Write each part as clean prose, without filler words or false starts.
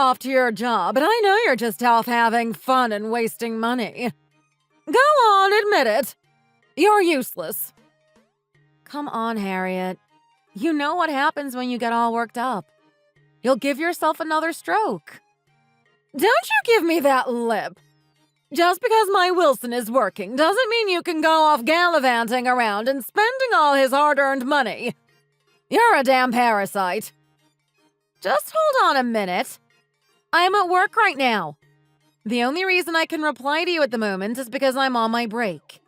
off to your job, and I know you're just off having fun and wasting money. Go on, admit it. You're useless. Come on, Harriet. You know what happens when you get all worked up. You'll give yourself another stroke. Don't you give me that lip. Just because my Wilson is working doesn't mean you can go off gallivanting around and spending all his hard-earned money. You're a damn parasite. Just hold on a minute. I'm at work right now. The only reason I can reply to you at the moment is because I'm on my break.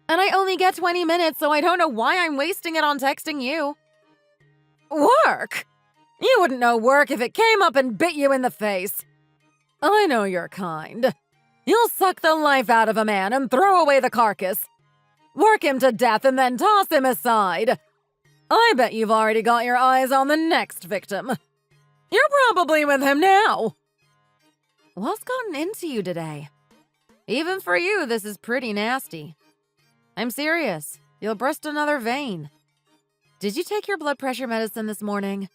And I only get 20 minutes, so I don't know why I'm wasting it on texting you. Work? You wouldn't know work if it came up and bit you in the face. I know your kind. You'll suck the life out of a man and throw away the carcass. Work him to death and then toss him aside. I bet you've already got your eyes on the next victim. You're probably with him now. What's gotten into you today? Even for you, this is pretty nasty. I'm serious. You'll burst another vein. Did you take your blood pressure medicine this morning?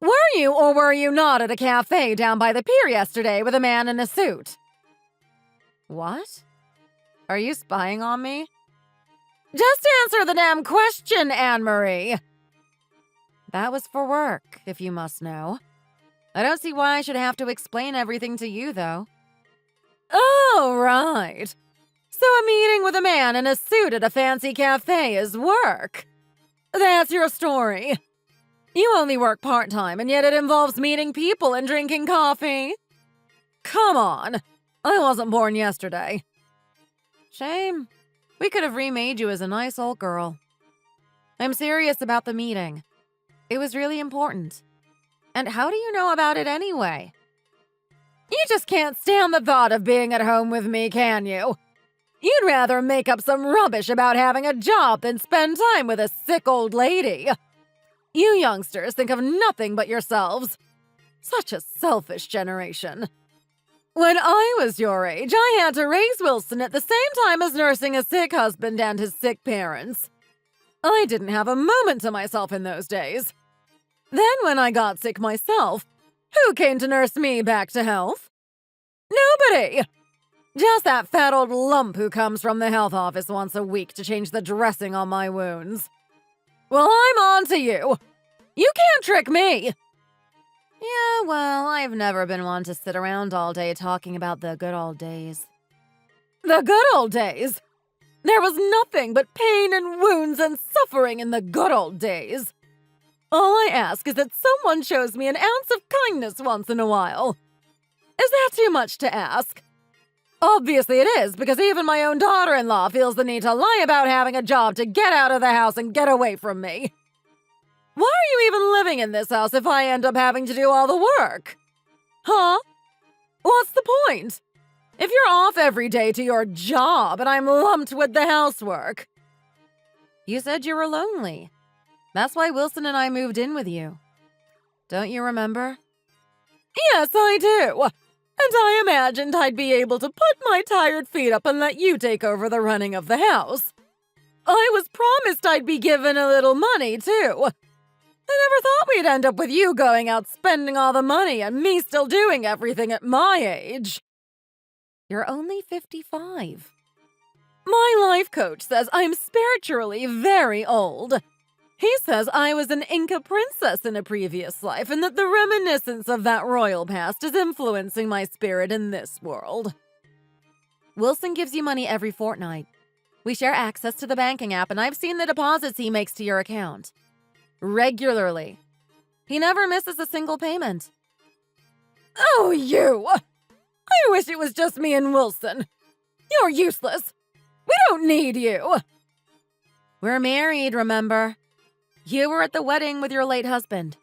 Were you or were you not at a cafe down by the pier yesterday with a man in a suit? What? Are you spying on me? Just answer the damn question, Anne-Marie. That was for work, if you must know. I don't see why I should have to explain everything to you, though. Oh, right. So a meeting with a man in a suit at a fancy cafe is work. That's your story. You only work part-time, and yet it involves meeting people and drinking coffee. Come on. I wasn't born yesterday. Shame. We could have remade you as a nice old girl. I'm serious about the meeting. It was really important. And how do you know about it anyway? You just can't stand the thought of being at home with me, can you? You'd rather make up some rubbish about having a job than spend time with a sick old lady. You youngsters think of nothing but yourselves. Such a selfish generation. When I was your age, I had to raise Wilson at the same time as nursing a sick husband and his sick parents. I didn't have a moment to myself in those days. Then when I got sick myself, who came to nurse me back to health? Nobody! Just that fat old lump who comes from the health office once a week to change the dressing on my wounds. Well, I'm on to you. You can't trick me. Yeah, well, I've never been one to sit around all day talking about the good old days. The good old days? There was nothing but pain and wounds and suffering in the good old days. All I ask is that someone shows me an ounce of kindness once in a while. Is that too much to ask? Obviously it is, because even my own daughter-in-law feels the need to lie about having a job to get out of the house and get away from me. Why are you even living in this house if I end up having to do all the work? Huh? What's the point? If you're off every day to your job and I'm lumped with the housework. You said you were lonely. That's why Wilson and I moved in with you. Don't you remember? Yes, I do. And I imagined I'd be able to put my tired feet up and let you take over the running of the house. I was promised I'd be given a little money, too. I never thought we'd end up with you going out spending all the money and me still doing everything at my age. You're only 55. My life coach says I'm spiritually very old. He says I was an Inca princess in a previous life and that the reminiscence of that royal past is influencing my spirit in this world. Wilson gives you money every fortnight. We share access to the banking app and I've seen the deposits he makes to your account. Regularly. He never misses a single payment. Oh, you! I wish it was just me and Wilson. You're useless. We don't need you. We're married, remember? You were at the wedding with your late husband.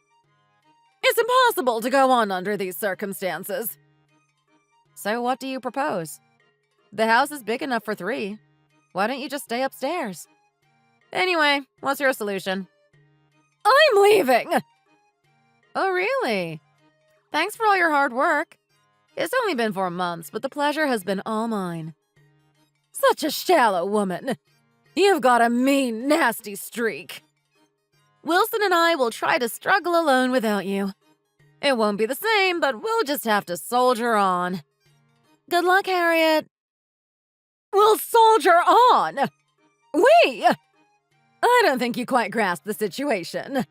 It's impossible to go on under these circumstances. So what do you propose? The house is big enough for 3. Why don't you just stay upstairs? Anyway, what's your solution? I'm leaving! Oh, really? Thanks for all your hard work. It's only been 4 months, but the pleasure has been all mine. Such a shallow woman. You've got a mean, nasty streak. Wilson and I will try to struggle alone without you. It won't be the same, but we'll just have to soldier on. Good luck, Harriet. We'll soldier on! I don't think you quite grasp the situation.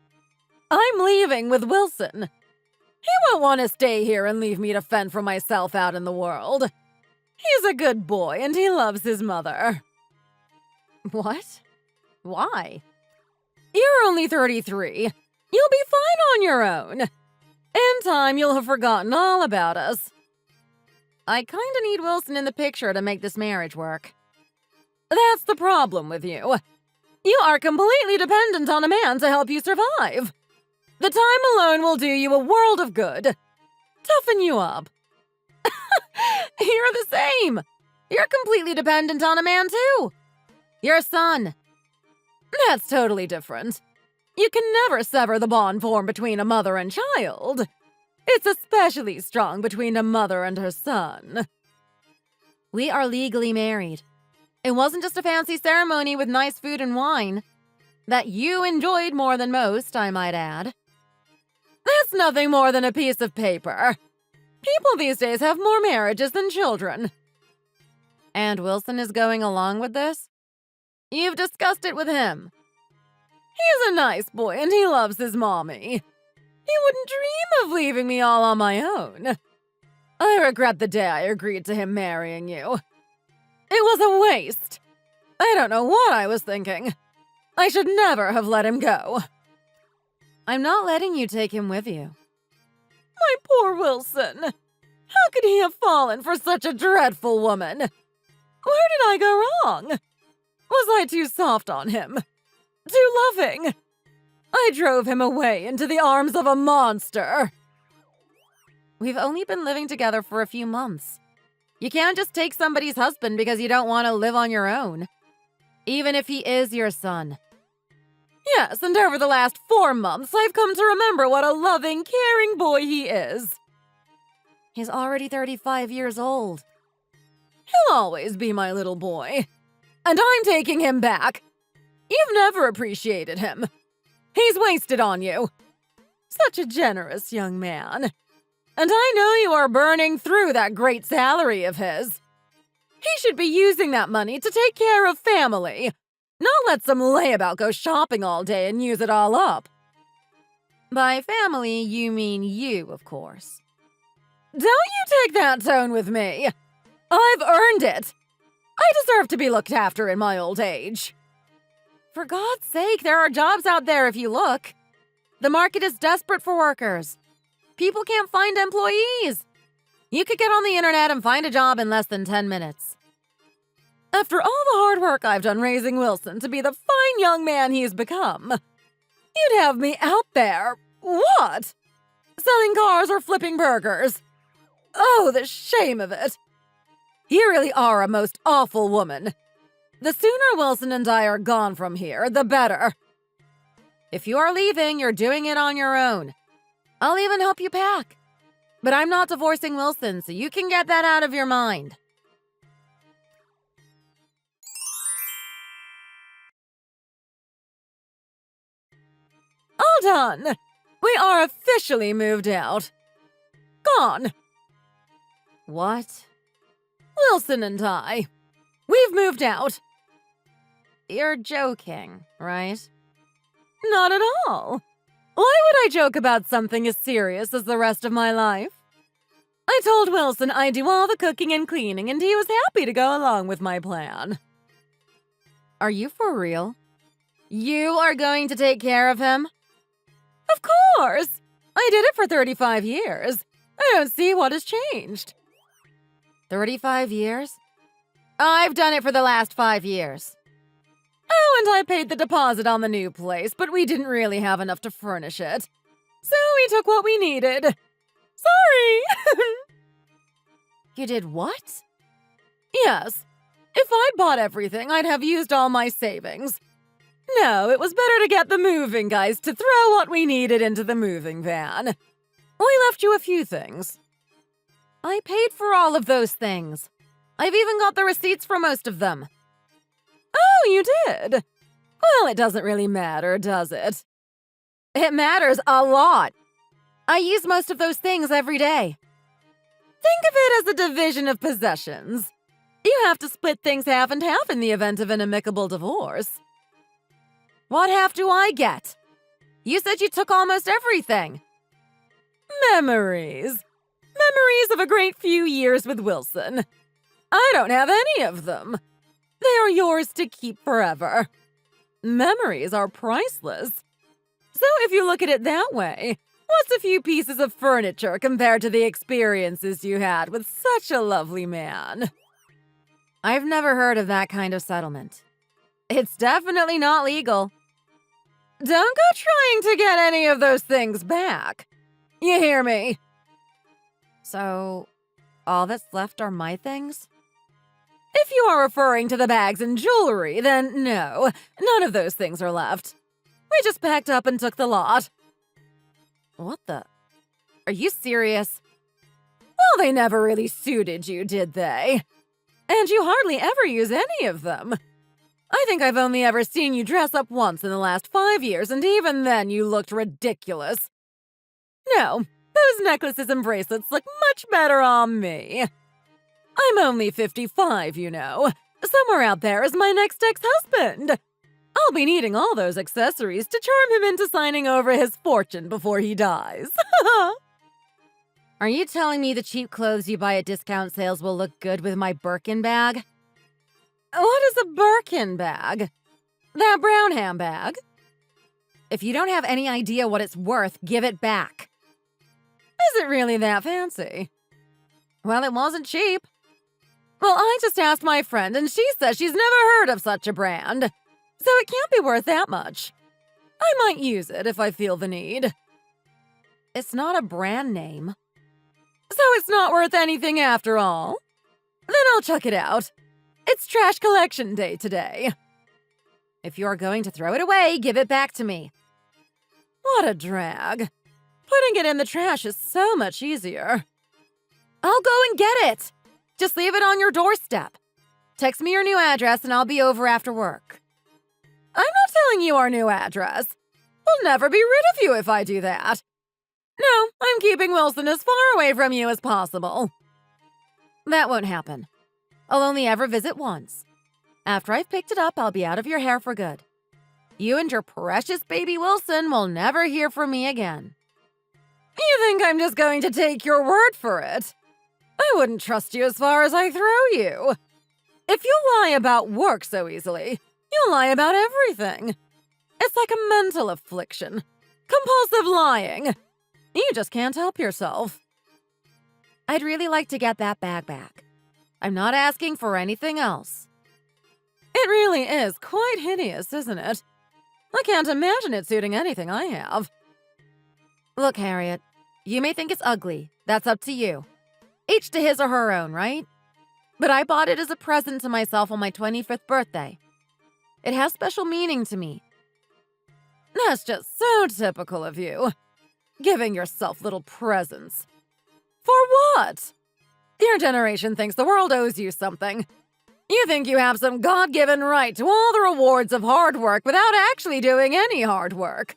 I'm leaving with Wilson. He won't want to stay here and leave me to fend for myself out in the world. He's a good boy and he loves his mother. What? Why? You're only 33. You'll be fine on your own. In time, you'll have forgotten all about us. I kinda need Wilson in the picture to make this marriage work. That's the problem with you. You are completely dependent on a man to help you survive. The time alone will do you a world of good. Toughen you up. You're the same. You're completely dependent on a man, too. Your son. That's totally different. You can never sever the bond formed between a mother and child. It's especially strong between a mother and her son. We are legally married. It wasn't just a fancy ceremony with nice food and wine. That you enjoyed more than most, I might add. That's nothing more than a piece of paper. People these days have more marriages than children. And Wilson is going along with this? You've discussed it with him. He's a nice boy and he loves his mommy. He wouldn't dream of leaving me all on my own. I regret the day I agreed to him marrying you. It was a waste. I don't know what I was thinking. I should never have let him go. I'm not letting you take him with you. My poor Wilson. How could he have fallen for such a dreadful woman? Where did I go wrong? Was I too soft on him? Too loving? I drove him away into the arms of a monster. We've only been living together for a few months. You can't just take somebody's husband because you don't want to live on your own. Even if he is your son. Yes, and over the last 4 months, I've come to remember what a loving, caring boy he is. He's already 35 years old. He'll always be my little boy. And I'm taking him back. You've never appreciated him. He's wasted on you. Such a generous young man. And I know you are burning through that great salary of his. He should be using that money to take care of family. Not let some layabout go shopping all day and use it all up. By family, you mean you, of course. Don't you take that tone with me. I've earned it. I deserve to be looked after in my old age. For God's sake, there are jobs out there if you look. The market is desperate for workers. People can't find employees. You could get on the internet and find a job in less than 10 minutes. After all the hard work I've done raising Wilson to be the fine young man he's become, you'd have me out there, what? Selling cars or flipping burgers? Oh, the shame of it. You really are a most awful woman. The sooner Wilson and I are gone from here, the better. If you are leaving, you're doing it on your own. I'll even help you pack. But I'm not divorcing Wilson, so you can get that out of your mind. All done! We are officially moved out. Gone. What? Wilson and I. We've moved out. You're joking, right? Not at all. Why would I joke about something as serious as the rest of my life? I told Wilson I'd do all the cooking and cleaning, and he was happy to go along with my plan. Are you for real? You are going to take care of him? Of course! I did it for 35 years. I don't see what has changed. 35 years? I've done it for the last 5 years. Oh, and I paid the deposit on the new place, but we didn't really have enough to furnish it. So we took what we needed. Sorry! You did what? Yes. If I'd bought everything, I'd have used all my savings. No, it was better to get the moving guys to throw what we needed into the moving van. We left you a few things. I paid for all of those things. I've even got the receipts for most of them. Oh, you did? Well, it doesn't really matter, does it? It matters a lot. I use most of those things every day. Think of it as a division of possessions. You have to split things half and half in the event of an amicable divorce. What half do I get? You said you took almost everything. Memories. Memories of a great few years with Wilson. I don't have any of them. They are yours to keep forever. Memories are priceless. So if you look at it that way, what's a few pieces of furniture compared to the experiences you had with such a lovely man? I've never heard of that kind of settlement. It's definitely not legal. Don't go trying to get any of those things back. You hear me? So, all that's left are my things? If you are referring to the bags and jewelry, then no, none of those things are left. We just packed up and took the lot. What the? Are you serious? Well, they never really suited you, did they? And you hardly ever use any of them. I think I've only ever seen you dress up once in the last 5 years, and even then you looked ridiculous. No, those necklaces and bracelets look much better on me. I'm only 55, you know. Somewhere out there is my next ex-husband. I'll be needing all those accessories to charm him into signing over his fortune before he dies. Are you telling me the cheap clothes you buy at discount sales will look good with my Birkin bag? What is a Birkin bag? That brown handbag? If you don't have any idea what it's worth, give it back. Is it really that fancy? Well, it wasn't cheap. Well, I just asked my friend, and she says she's never heard of such a brand. So it can't be worth that much. I might use it if I feel the need. It's not a brand name. So it's not worth anything after all? Then I'll chuck it out. It's trash collection day today. If you're going to throw it away, give it back to me. What a drag. Putting it in the trash is so much easier. I'll go and get it. Just leave it on your doorstep. Text me your new address and I'll be over after work. I'm not telling you our new address. We'll never be rid of you if I do that. No, I'm keeping Wilson as far away from you as possible. That won't happen. I'll only ever visit once. After I've picked it up, I'll be out of your hair for good. You and your precious baby Wilson will never hear from me again. You think I'm just going to take your word for it? I wouldn't trust you as far as I throw you. If you lie about work so easily, you'll lie about everything. It's like a mental affliction. Compulsive lying. You just can't help yourself. I'd really like to get that bag back. I'm not asking for anything else. It really is quite hideous, isn't it? I can't imagine it suiting anything I have. Look, Harriet, you may think it's ugly. That's up to you. Each to his or her own, right? But I bought it as a present to myself on my 25th birthday. It has special meaning to me. That's just so typical of you. Giving yourself little presents. For what? Your generation thinks the world owes you something. You think you have some God-given right to all the rewards of hard work without actually doing any hard work.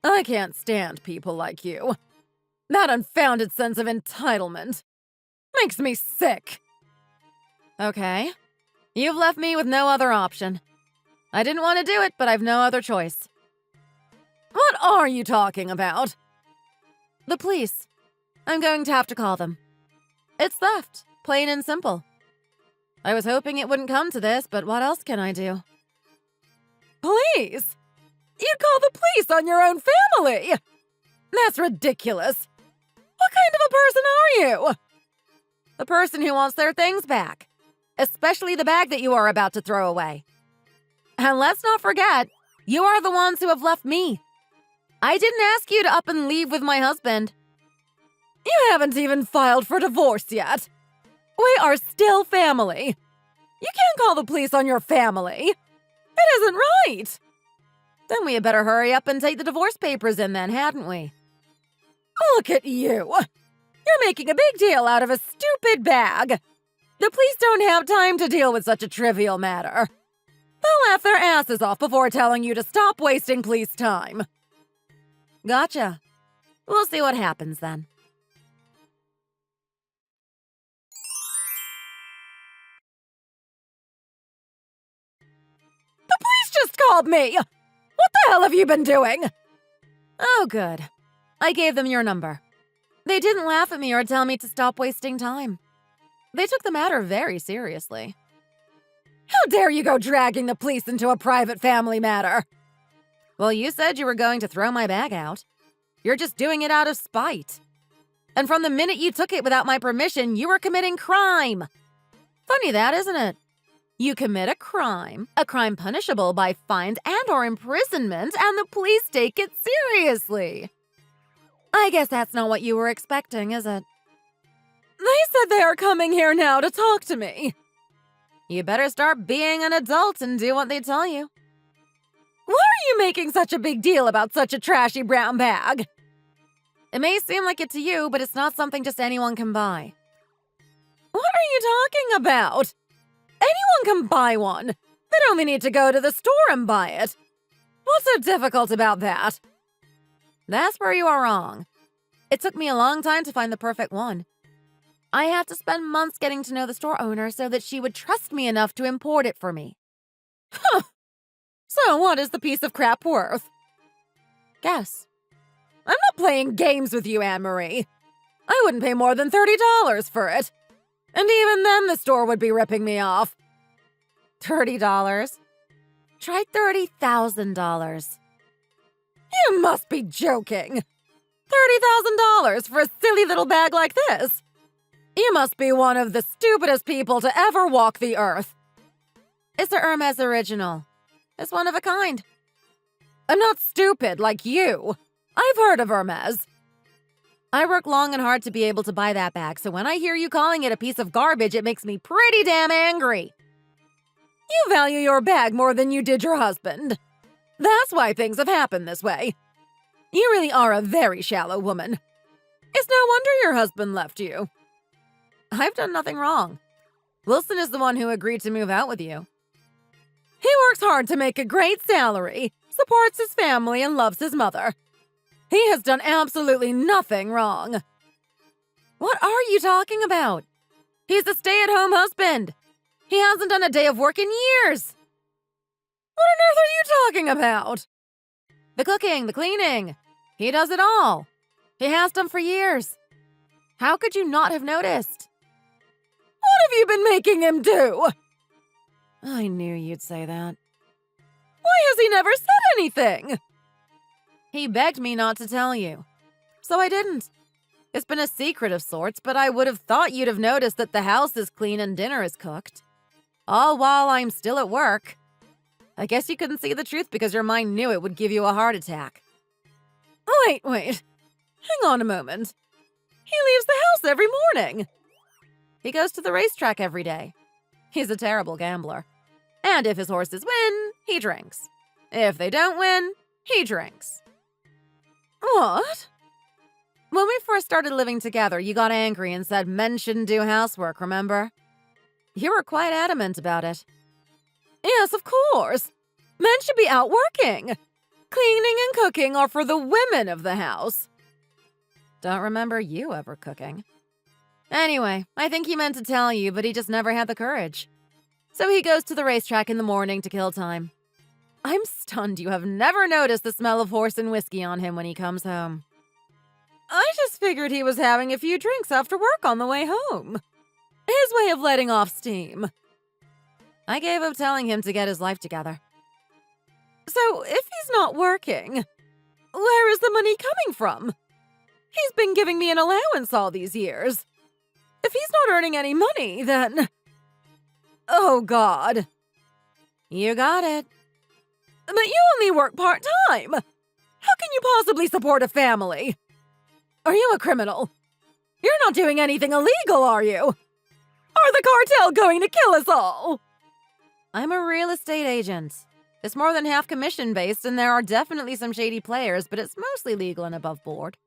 I can't stand people like you. That unfounded sense of entitlement makes me sick. Okay. You've left me with no other option. I didn't want to do it, but I've no other choice. What are you talking about? The police. I'm going to have to call them. It's theft, plain and simple. I was hoping it wouldn't come to this, but what else can I do? Police? You'd call the police on your own family? That's ridiculous. What kind of a person are you? The person who wants their things back, especially the bag that you are about to throw away. And let's not forget, you are the ones who have left me. I didn't ask you to up and leave with my husband. You haven't even filed for divorce yet. We are still family. You can't call the police on your family. It isn't right. Then we had better hurry up and take the divorce papers in then, hadn't we? Look at you. You're making a big deal out of a stupid bag. The police don't have time to deal with such a trivial matter. They'll laugh their asses off before telling you to stop wasting police time. Gotcha. We'll see what happens then. The police just called me! What the hell have you been doing? Oh, good. I gave them your number. They didn't laugh at me or tell me to stop wasting time. They took the matter very seriously. How dare you go dragging the police into a private family matter? Well, you said you were going to throw my bag out. You're just doing it out of spite. And from the minute you took it without my permission, you were committing crime. Funny that, isn't it? You commit a crime punishable by fines and or imprisonment, and the police take it seriously. I guess that's not what you were expecting, is it? They said they are coming here now to talk to me. You better start being an adult and do what they tell you. Why are you making such a big deal about such a trashy brown bag? It may seem like it to you, but it's not something just anyone can buy. What are you talking about? Anyone can buy one. They only need to go to the store and buy it. What's so difficult about that? That's where you are wrong. It took me a long time to find the perfect one. I had to spend months getting to know the store owner so that she would trust me enough to import it for me. Huh. So what is the piece of crap worth? Guess. I'm not playing games with you, Anne-Marie. I wouldn't pay more than $30 for it. And even then the store would be ripping me off. $30? Try $30,000. You must be joking. $30,000 for a silly little bag like this. You must be one of the stupidest people to ever walk the earth. It's a Hermes original. It's one of a kind. I'm not stupid like you. I've heard of Hermes. I work long and hard to be able to buy that bag, so when I hear you calling it a piece of garbage, it makes me pretty damn angry. You value your bag more than you did your husband. That's why things have happened this way. You really are a very shallow woman. It's no wonder your husband left you. I've done nothing wrong. Wilson is the one who agreed to move out with you. He works hard to make a great salary, supports his family, and loves his mother. He has done absolutely nothing wrong. What are you talking about? He's a stay-at-home husband. He hasn't done a day of work in years. What on earth are you talking about? The cooking, the cleaning. He does it all. He has done for years. How could you not have noticed? What have you been making him do? I knew you'd say that. Why has he never said anything? He begged me not to tell you, so I didn't. It's been a secret of sorts, but I would have thought you'd have noticed that the house is clean and dinner is cooked. All while I'm still at work. I guess you couldn't see the truth because your mind knew it would give you a heart attack. Wait. Hang on a moment. He leaves the house every morning. He goes to the racetrack every day. He's a terrible gambler. And if his horses win, he drinks. If they don't win, he drinks. What? When we first started living together, you got angry and said men shouldn't do housework, remember? You were quite adamant about it. Yes, of course. Men should be out working. Cleaning and cooking are for the women of the house. Don't remember you ever cooking. Anyway, I think he meant to tell you, but he just never had the courage. So he goes to the racetrack in the morning to kill time. I'm stunned you have never noticed the smell of horse and whiskey on him when he comes home. I just figured he was having a few drinks after work on the way home. His way of letting off steam. I gave up telling him to get his life together. So, if he's not working, where is the money coming from? He's been giving me an allowance all these years. If he's not earning any money, then... Oh, God. You got it. But you only work part-time. How can you possibly support a family? Are you a criminal? You're not doing anything illegal, are you? Are the cartel going to kill us all? I'm a real estate agent. It's more than half commission-based, and there are definitely some shady players, but it's mostly legal and above board.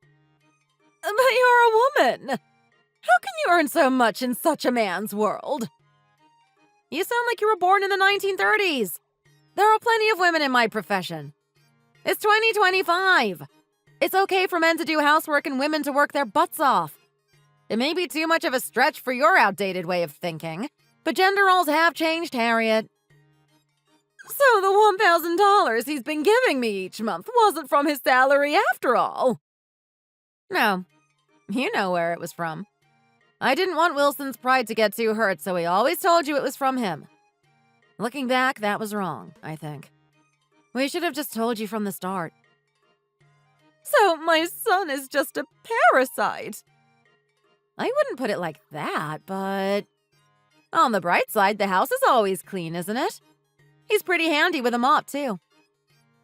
But you're a woman. How can you earn so much in such a man's world? You sound like you were born in the 1930s. There are plenty of women in my profession. It's 2025. It's okay for men to do housework and women to work their butts off. It may be too much of a stretch for your outdated way of thinking, but gender roles have changed, Harriet. So the $1,000 he's been giving me each month wasn't from his salary after all. No, you know where it was from. I didn't want Wilson's pride to get too hurt, so he always told you it was from him. Looking back, that was wrong, I think. We should have just told you from the start. So my son is just a parasite. I wouldn't put it like that, but on the bright side, the house is always clean, isn't it? He's pretty handy with a mop, too.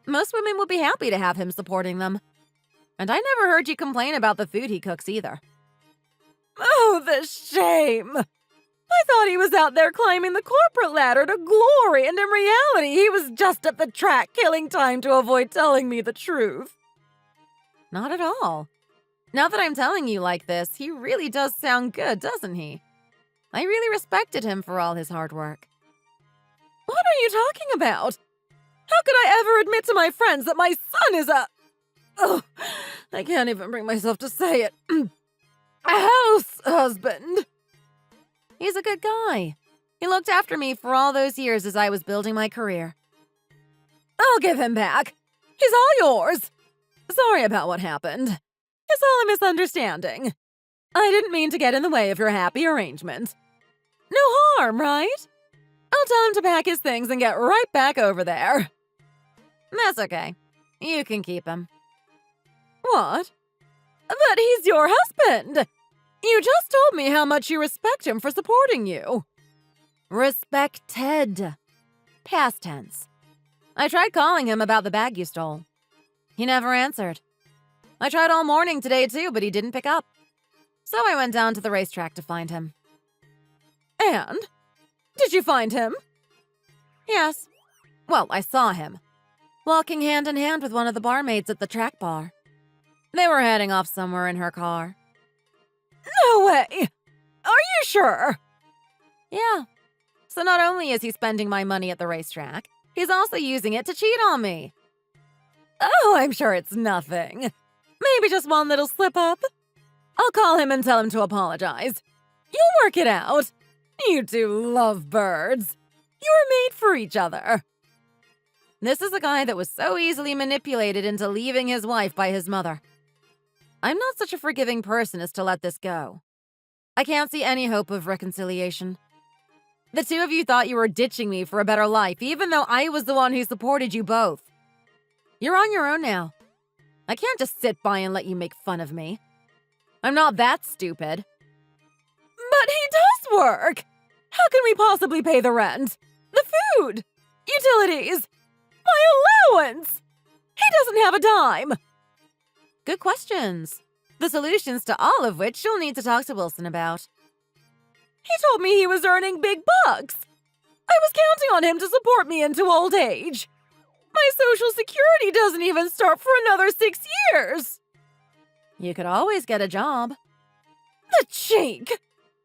Most women would be happy to have him supporting them. And I never heard you complain about the food he cooks either. Oh, the shame! I thought he was out there climbing the corporate ladder to glory, and in reality, he was just at the track killing time to avoid telling me the truth. Not at all. Now that I'm telling you like this, he really does sound good, doesn't he? I really respected him for all his hard work. What are you talking about? How could I ever admit to my friends that my son is a... Ugh, I can't even bring myself to say it. A house husband. He's a good guy. He looked after me for all those years as I was building my career. I'll give him back. He's all yours. Sorry about what happened. It's all a misunderstanding. I didn't mean to get in the way of your happy arrangement. No harm, right? I'll tell him to pack his things and get right back over there. That's okay. You can keep him. What? But he's your husband! You just told me how much you respect him for supporting you. Respected. Past tense. I tried calling him about the bag you stole. He never answered. I tried all morning today too, but he didn't pick up. So I went down to the racetrack to find him. And? Did you find him? Yes. Well, I saw him. Walking hand in hand with one of the barmaids at the track bar. They were heading off somewhere in her car. No way! Are you sure? Yeah. So not only is he spending my money at the racetrack, he's also using it to cheat on me. Oh, I'm sure it's nothing. Maybe just one little slip-up. I'll call him and tell him to apologize. You'll work it out. You two love birds. You were made for each other. This is a guy that was so easily manipulated into leaving his wife by his mother. I'm not such a forgiving person as to let this go. I can't see any hope of reconciliation. The two of you thought you were ditching me for a better life, even though I was the one who supported you both. You're on your own now. I can't just sit by and let you make fun of me. I'm not that stupid. But he does work! How can we possibly pay the rent? The food? Utilities? My allowance? He doesn't have a dime! Good questions. The solutions to all of which you'll need to talk to Wilson about. He told me he was earning big bucks. I was counting on him to support me into old age. My Social Security doesn't even start for another 6 years. You could always get a job. The cheek!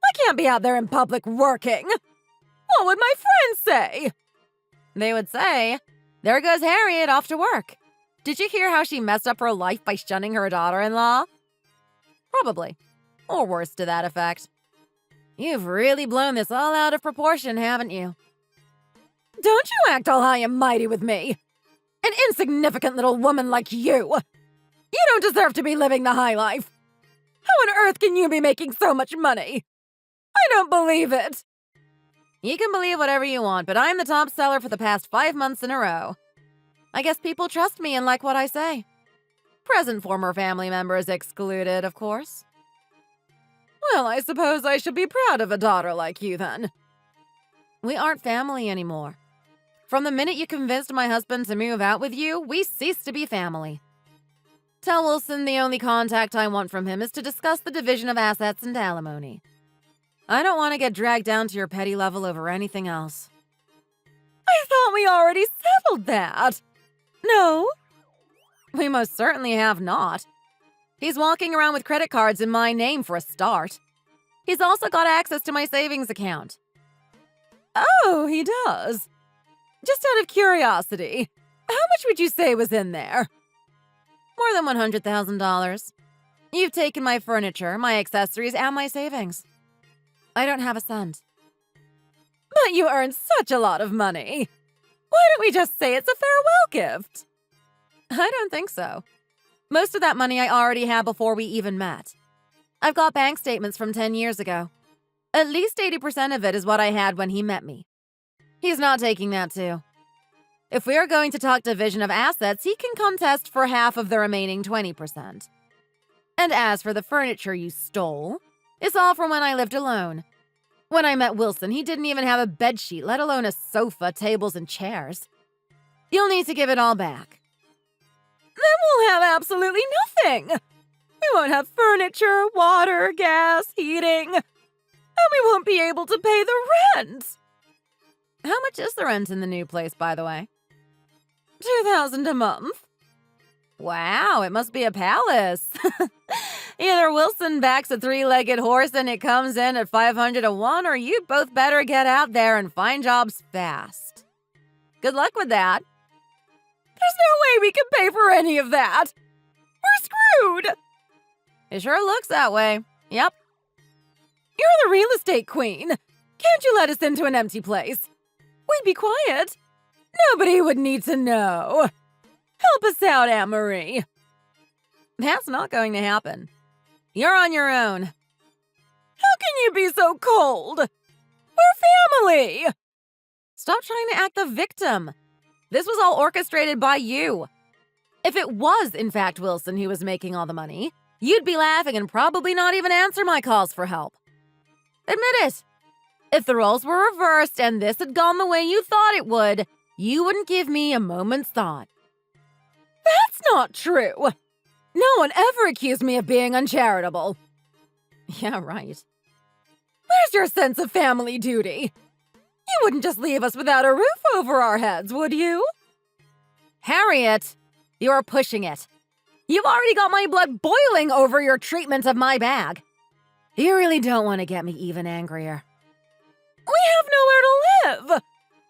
I can't be out there in public working. What would my friends say? They would say, there goes Harriet off to work. Did you hear how she messed up her life by shunning her daughter-in-law? Probably. Or worse to that effect. You've really blown this all out of proportion, haven't you? Don't you act all high and mighty with me. An insignificant little woman like you. You don't deserve to be living the high life. How on earth can you be making so much money? I don't believe it. You can believe whatever you want, but I'm the top seller for the past 5 months in a row. I guess people trust me and like what I say. Present former family members excluded, of course. Well, I suppose I should be proud of a daughter like you, then. We aren't family anymore. From the minute you convinced my husband to move out with you, we ceased to be family. Tell Wilson the only contact I want from him is to discuss the division of assets and alimony. I don't want to get dragged down to your petty level over anything else. I thought we already settled that. No? We most certainly have not. He's walking around with credit cards in my name for a start. He's also got access to my savings account. Oh, he does? Just out of curiosity, how much would you say was in there? More than $100,000. You've taken my furniture, my accessories, and my savings. I don't have a cent. But you earn such a lot of money. Why don't we just say it's a farewell gift? I don't think so. Most of that money I already had before we even met. I've got bank statements from 10 years ago. At least 80% of it is what I had when he met me. He's not taking that too. If we are going to talk division of assets, he can contest for half of the remaining 20%. And as for the furniture you stole, it's all from when I lived alone. When I met Wilson, he didn't even have a bedsheet, let alone a sofa, tables, and chairs. You'll need to give it all back. Then we'll have absolutely nothing. We won't have furniture, water, gas, heating, and we won't be able to pay the rent. How much is the rent in the new place, by the way? $2,000 a month. Wow, it must be a palace. Either Wilson backs a three-legged horse and it comes in at $500 a one, or you'd both better get out there and find jobs fast. Good luck with that. There's no way we can pay for any of that. We're screwed. It sure looks that way. Yep. You're the real estate queen. Can't you let us into an empty place? We'd be quiet. Nobody would need to know. Help us out, Aunt Marie. That's not going to happen. You're on your own. How can you be so cold? We're family. Stop trying to act the victim. This was all orchestrated by you. If it was, in fact, Wilson who was making all the money, you'd be laughing and probably not even answer my calls for help. Admit it. If the roles were reversed and this had gone the way you thought it would, you wouldn't give me a moment's thought. That's not true. No one ever accused me of being uncharitable. Yeah, right. Where's your sense of family duty? You wouldn't just leave us without a roof over our heads, would you? Harriet, you're pushing it. You've already got my blood boiling over your treatment of my bag. You really don't want to get me even angrier. We have nowhere to live.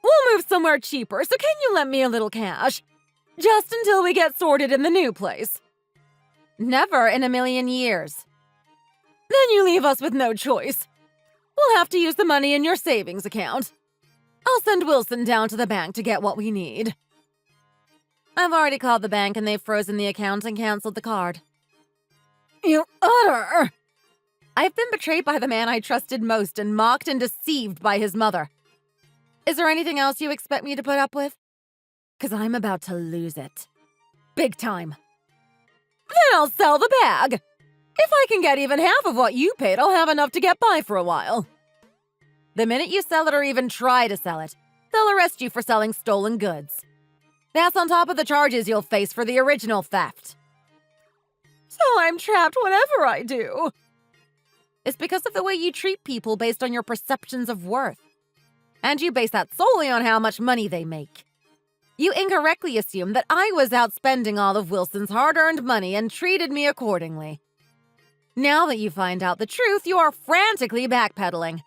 We'll move somewhere cheaper, so can you lend me a little cash? Just until we get sorted in the new place. Never in a million years. Then you leave us with no choice. We'll have to use the money in your savings account. I'll send Wilson down to the bank to get what we need. I've already called the bank and they've frozen the account and canceled the card. You utter! I've been betrayed by the man I trusted most and mocked and deceived by his mother. Is there anything else you expect me to put up with? 'Cause I'm about to lose it. Big time. Then I'll sell the bag. If I can get even half of what you paid, I'll have enough to get by for a while. The minute you sell it or even try to sell it, they'll arrest you for selling stolen goods. That's on top of the charges you'll face for the original theft. So I'm trapped whatever I do. It's because of the way you treat people based on your perceptions of worth. And you base that solely on how much money they make. You incorrectly assume that I was out spending all of Wilson's hard-earned money and treated me accordingly. Now that you find out the truth, you are frantically backpedaling.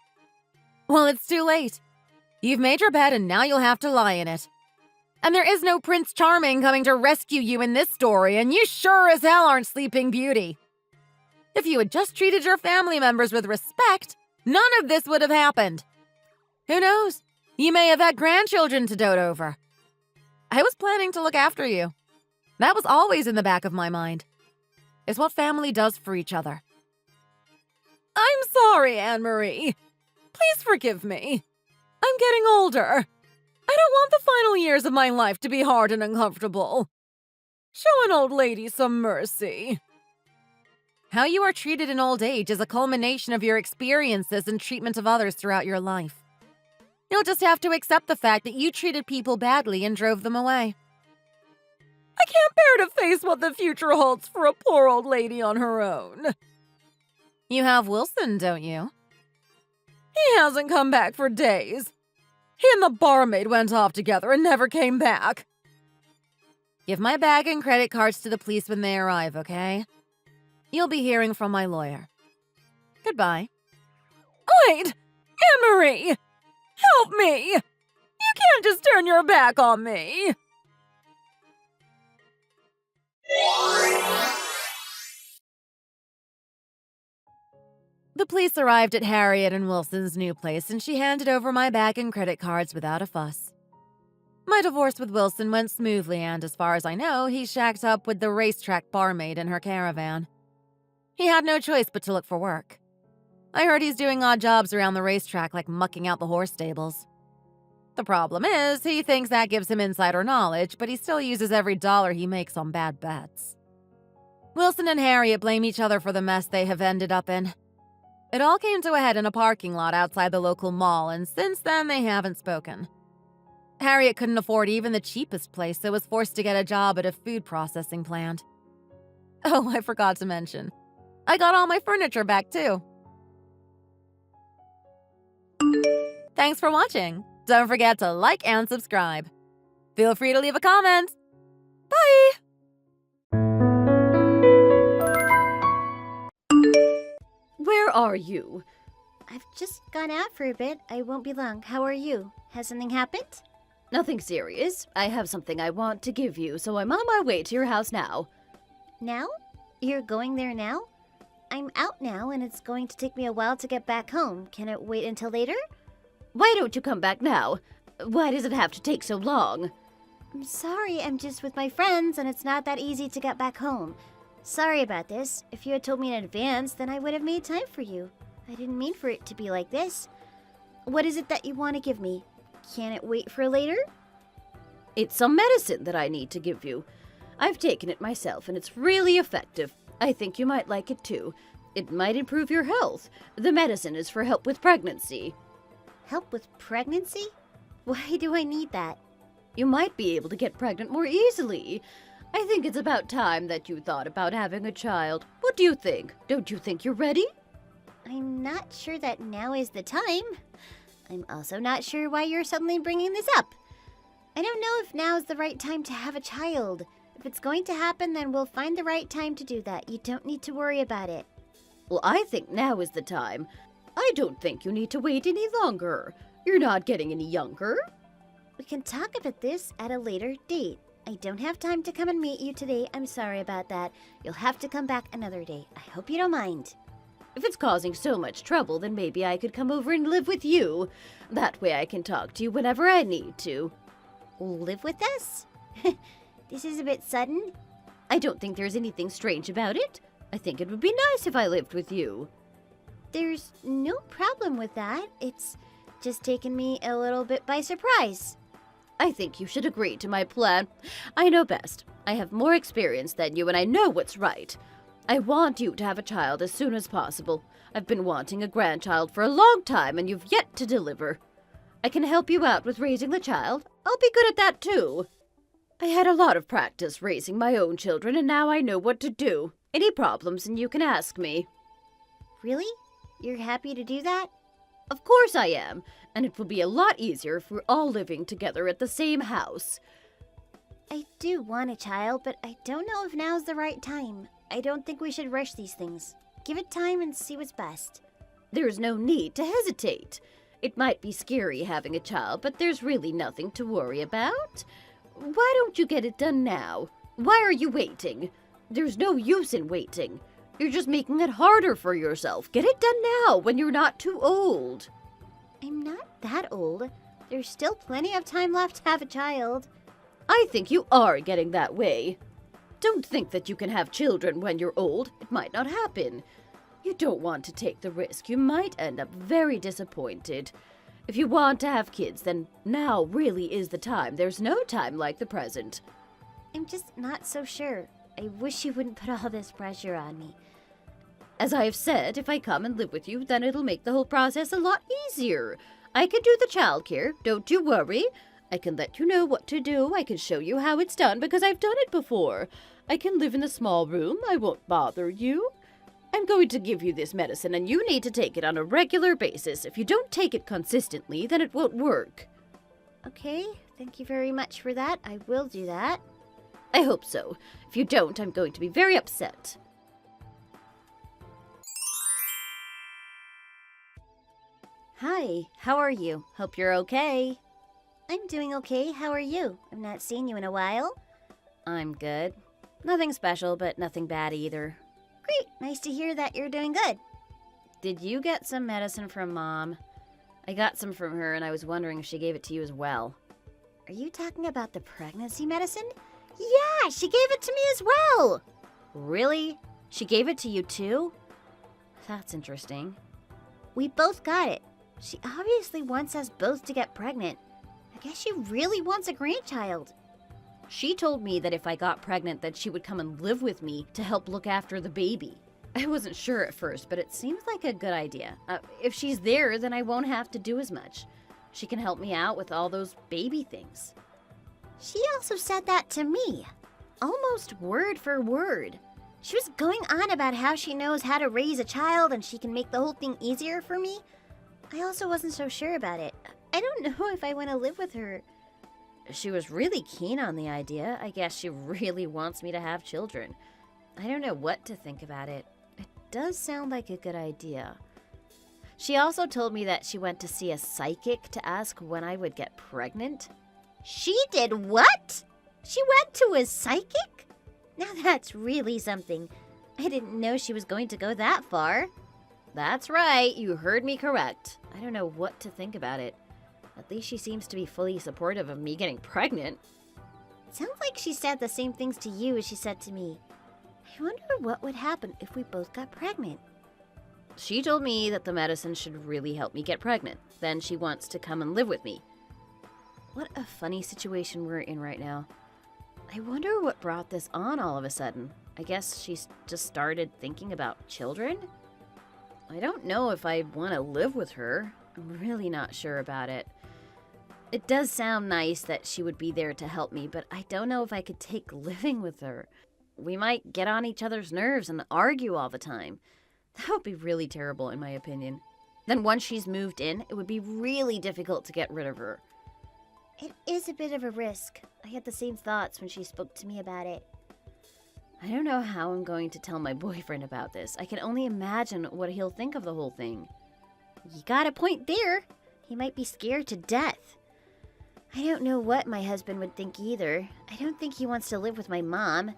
Well, it's too late. You've made your bed and now you'll have to lie in it. And there is no Prince Charming coming to rescue you in this story, and you sure as hell aren't Sleeping Beauty. If you had just treated your family members with respect, none of this would have happened. Who knows? You may have had grandchildren to dote over. I was planning to look after you. That was always in the back of my mind. It's what family does for each other. I'm sorry, Anne-Marie. Please forgive me. I'm getting older. I don't want the final years of my life to be hard and uncomfortable. Show an old lady some mercy. How you are treated in old age is a culmination of your experiences and treatment of others throughout your life. You'll just have to accept the fact that you treated people badly and drove them away. I can't bear to face what the future holds for a poor old lady on her own. You have Wilson, don't you? He hasn't come back for days. He and the barmaid went off together and never came back. Give my bag and credit cards to the police when they arrive, okay? You'll be hearing from my lawyer. Goodbye. Wait! Anne-Marie! Help me! You can't just turn your back on me! The police arrived at Harriet and Wilson's new place, and she handed over my bag and credit cards without a fuss. My divorce with Wilson went smoothly, and as far as I know, he shacked up with the racetrack barmaid in her caravan. He had no choice but to look for work. I heard he's doing odd jobs around the racetrack, like mucking out the horse stables. The problem is, he thinks that gives him insider knowledge, but he still uses every dollar he makes on bad bets. Wilson and Harriet blame each other for the mess they have ended up in. It all came to a head in a parking lot outside the local mall, and since then they haven't spoken. Harriet couldn't afford even the cheapest place, so was forced to get a job at a food processing plant. Oh, I forgot to mention. I got all my furniture back, too. Thanks for watching. Don't forget to like and subscribe. Feel free to leave a comment. Bye! Where are you? I've just gone out for a bit. I won't be long. How are you? Has something happened? Nothing serious. I have something I want to give you, so I'm on my way to your house now. Now? You're going there now? I'm out now, and it's going to take me a while to get back home. Can it wait until later? Why don't you come back now? Why does it have to take so long? I'm sorry, I'm just with my friends, and it's not that easy to get back home. Sorry about this. If you had told me in advance, then I would have made time for you. I didn't mean for it to be like this. What is it that you want to give me? Can it wait for later? It's some medicine that I need to give you. I've taken it myself, and it's really effective. I think you might like it too. It might improve your health. The medicine is for help with pregnancy. Help with pregnancy? Why do I need that? You might be able to get pregnant more easily. I think it's about time that you thought about having a child. What do you think? Don't you think you're ready? I'm not sure that now is the time. I'm also not sure why you're suddenly bringing this up. I don't know if now is the right time to have a child. If it's going to happen, then we'll find the right time to do that. You don't need to worry about it. Well, I think now is the time. I don't think you need to wait any longer. You're not getting any younger. We can talk about this at a later date. I don't have time to come and meet you today. I'm sorry about that. You'll have to come back another day. I hope you don't mind. If it's causing so much trouble, then maybe I could come over and live with you. That way I can talk to you whenever I need to. Live with us? This is a bit sudden. I don't think there's anything strange about it. I think it would be nice if I lived with you. There's no problem with that. It's just taken me a little bit by surprise. I think you should agree to my plan. I know best. I have more experience than you, and I know what's right. I want you to have a child as soon as possible. I've been wanting a grandchild for a long time, and you've yet to deliver. I can help you out with raising the child. I'll be good at that, too. I had a lot of practice raising my own children, and now I know what to do. Any problems, and you can ask me. Really? You're happy to do that? Of course I am, and it will be a lot easier if we're all living together at the same house. I do want a child, but I don't know if now's the right time. I don't think we should rush these things. Give it time and see what's best. There's no need to hesitate. It might be scary having a child, but there's really nothing to worry about. Why don't you get it done now? Why are you waiting? There's no use in waiting. You're just making it harder for yourself. Get it done now when you're not too old. I'm not that old. There's still plenty of time left to have a child. I think you are getting that way. Don't think that you can have children when you're old. It might not happen. You don't want to take the risk. You might end up very disappointed. If you want to have kids, then now really is the time. There's no time like the present. I'm just not so sure. I wish you wouldn't put all this pressure on me. As I have said, if I come and live with you, then it'll make the whole process a lot easier. I can do the childcare, don't you worry. I can let you know what to do. I can show you how it's done because I've done it before. I can live in a small room. I won't bother you. I'm going to give you this medicine, and you need to take it on a regular basis. If you don't take it consistently, then it won't work. Okay, thank you very much for that. I will do that. I hope so. If you don't, I'm going to be very upset. Hi, how are you? Hope you're okay. I'm doing okay. How are you? I've not seen you in a while. I'm good. Nothing special, but nothing bad either. Great, nice to hear that you're doing good. Did you get some medicine from Mom? I got some from her, and I was wondering if she gave it to you as well. Are you talking about the pregnancy medicine? Yeah, she gave it to me as well. Really? She gave it to you too? That's interesting. We both got it. She obviously wants us both to get pregnant. I guess she really wants a grandchild. She told me that if I got pregnant that she would come and live with me to help look after the baby. I wasn't sure at first, but it seems like a good idea. If she's there, then I won't have to do as much. She can help me out with all those baby things. She also said that to me, almost word for word. She was going on about how she knows how to raise a child and she can make the whole thing easier for me. I also wasn't so sure about it. I don't know if I want to live with her. She was really keen on the idea. I guess she really wants me to have children. I don't know what to think about it. It does sound like a good idea. She also told me that she went to see a psychic to ask when I would get pregnant. She did what? She went to a psychic? Now that's really something. I didn't know she was going to go that far. That's right, you heard me correct. I don't know what to think about it. At least she seems to be fully supportive of me getting pregnant. It sounds like she said the same things to you as she said to me. I wonder what would happen if we both got pregnant. She told me that the medicine should really help me get pregnant. Then she wants to come and live with me. What a funny situation we're in right now. I wonder what brought this on all of a sudden. I guess she's just started thinking about children? I don't know if I want to live with her. I'm really not sure about it. It does sound nice that she would be there to help me, but I don't know if I could take living with her. We might get on each other's nerves and argue all the time. That would be really terrible, in my opinion. Then once she's moved in, it would be really difficult to get rid of her. It is a bit of a risk. I had the same thoughts when she spoke to me about it. I don't know how I'm going to tell my boyfriend about this. I can only imagine what he'll think of the whole thing. You got a point there. He might be scared to death. I don't know what my husband would think either. I don't think he wants to live with my mom.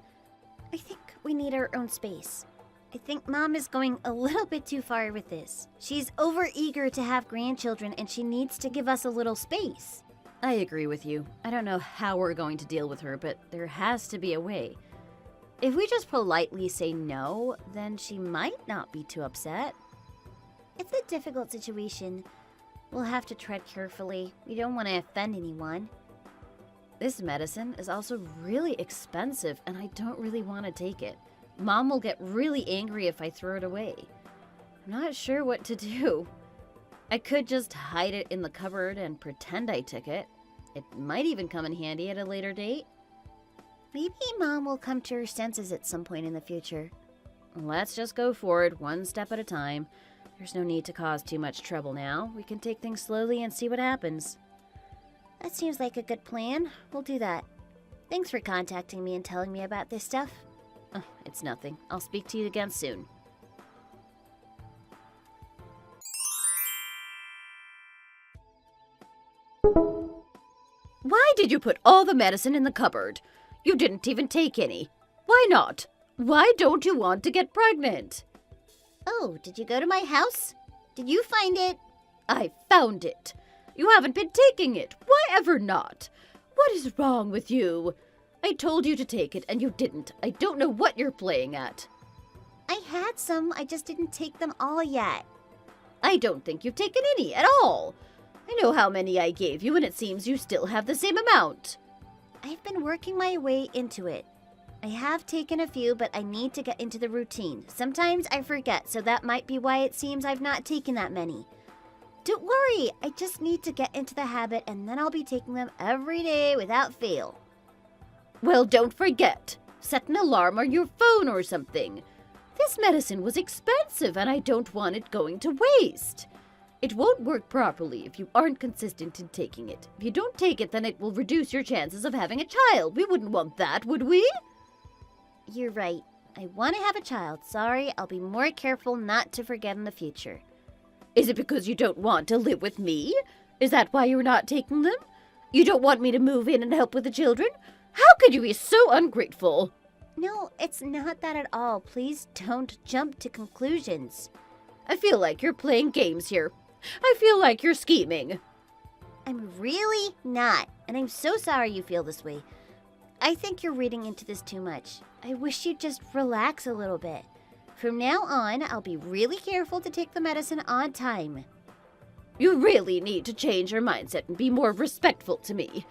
I think we need our own space. I think Mom is going a little bit too far with this. She's overeager to have grandchildren and she needs to give us a little space. I agree with you. I don't know how we're going to deal with her, but there has to be a way. If we just politely say no, then she might not be too upset. It's a difficult situation. We'll have to tread carefully. We don't want to offend anyone. This medicine is also really expensive, and I don't really want to take it. Mom will get really angry if I throw it away. I'm not sure what to do. I could just hide it in the cupboard and pretend I took it. It might even come in handy at a later date. Maybe Mom will come to her senses at some point in the future. Let's just go forward one step at a time. There's no need to cause too much trouble now. We can take things slowly and see what happens. That seems like a good plan. We'll do that. Thanks for contacting me and telling me about this stuff. Oh, it's nothing. I'll speak to you again soon. Why did you put all the medicine in the cupboard? You didn't even take any. Why not? Why don't you want to get pregnant? Oh, did you go to my house? Did you find it? I found it. You haven't been taking it. Why ever not? What is wrong with you? I told you to take it and you didn't. I don't know what you're playing at. I had some. I just didn't take them all yet. I don't think you've taken any at all. I know how many I gave you and it seems you still have the same amount. I've been working my way into it. I have taken a few, but I need to get into the routine. Sometimes I forget, so that might be why it seems I've not taken that many. Don't worry, I just need to get into the habit and then I'll be taking them every day without fail. Well, don't forget. Set an alarm on your phone or something. This medicine was expensive and I don't want it going to waste. It won't work properly if you aren't consistent in taking it. If you don't take it, then it will reduce your chances of having a child. We wouldn't want that, would we? You're right. I want to have a child. Sorry, I'll be more careful not to forget in the future. Is it because you don't want to live with me? Is that why you're not taking them? You don't want me to move in and help with the children? How could you be so ungrateful? No, it's not that at all. Please don't jump to conclusions. I feel like you're playing games here. I feel like you're scheming. I'm really not, and I'm so sorry you feel this way. I think you're reading into this too much. I wish you'd just relax a little bit. From now on, I'll be really careful to take the medicine on time. You really need to change your mindset and be more respectful to me.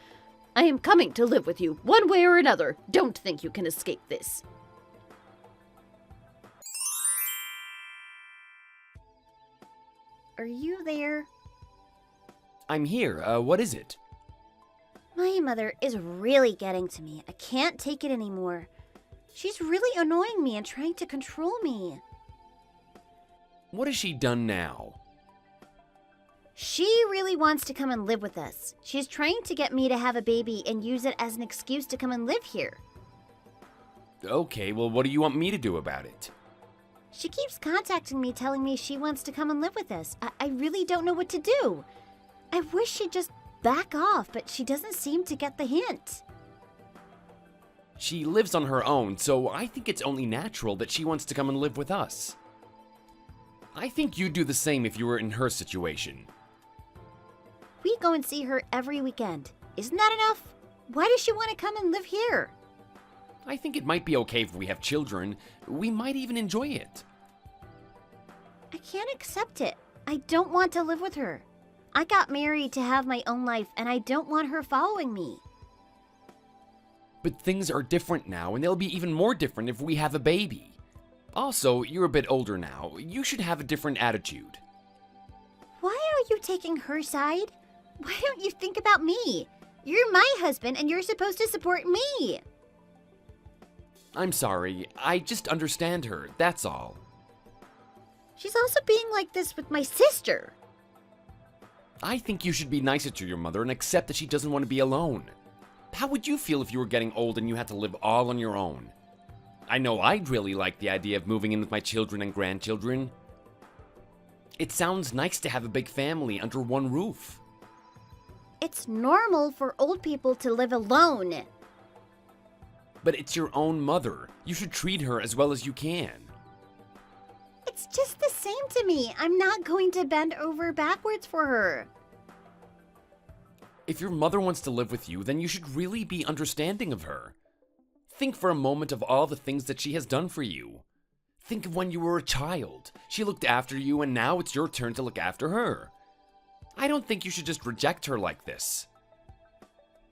I am coming to live with you, one way or another. Don't think you can escape this. Are you there? I'm here. What is it? My mother is really getting to me. I can't take it anymore. She's really annoying me and trying to control me. What has she done now? She really wants to come and live with us. She's trying to get me to have a baby and use it as an excuse to come and live here. Okay, well, what do you want me to do about it? She keeps contacting me telling me she wants to come and live with us. I really don't know what to do. I wish she'd just back off, but she doesn't seem to get the hint. She lives on her own, so I think it's only natural that she wants to come and live with us. I think you'd do the same if you were in her situation. We go and see her every weekend. Isn't that enough? Why does she want to come and live here? I think it might be okay if we have children. We might even enjoy it. I can't accept it. I don't want to live with her. I got married to have my own life, and I don't want her following me. But things are different now, and they'll be even more different if we have a baby. Also, you're a bit older now. You should have a different attitude. Why are you taking her side? Why don't you think about me? You're my husband, and you're supposed to support me. I'm sorry. I just understand her, that's all. She's also being like this with my sister. I think you should be nicer to your mother and accept that she doesn't want to be alone. How would you feel if you were getting old and you had to live all on your own? I know I'd really like the idea of moving in with my children and grandchildren. It sounds nice to have a big family under one roof. It's normal for old people to live alone. But it's your own mother. You should treat her as well as you can. It's just the same to me. I'm not going to bend over backwards for her. If your mother wants to live with you, then you should really be understanding of her. Think for a moment of all the things that she has done for you. Think of when you were a child. She looked after you, and now it's your turn to look after her. I don't think you should just reject her like this.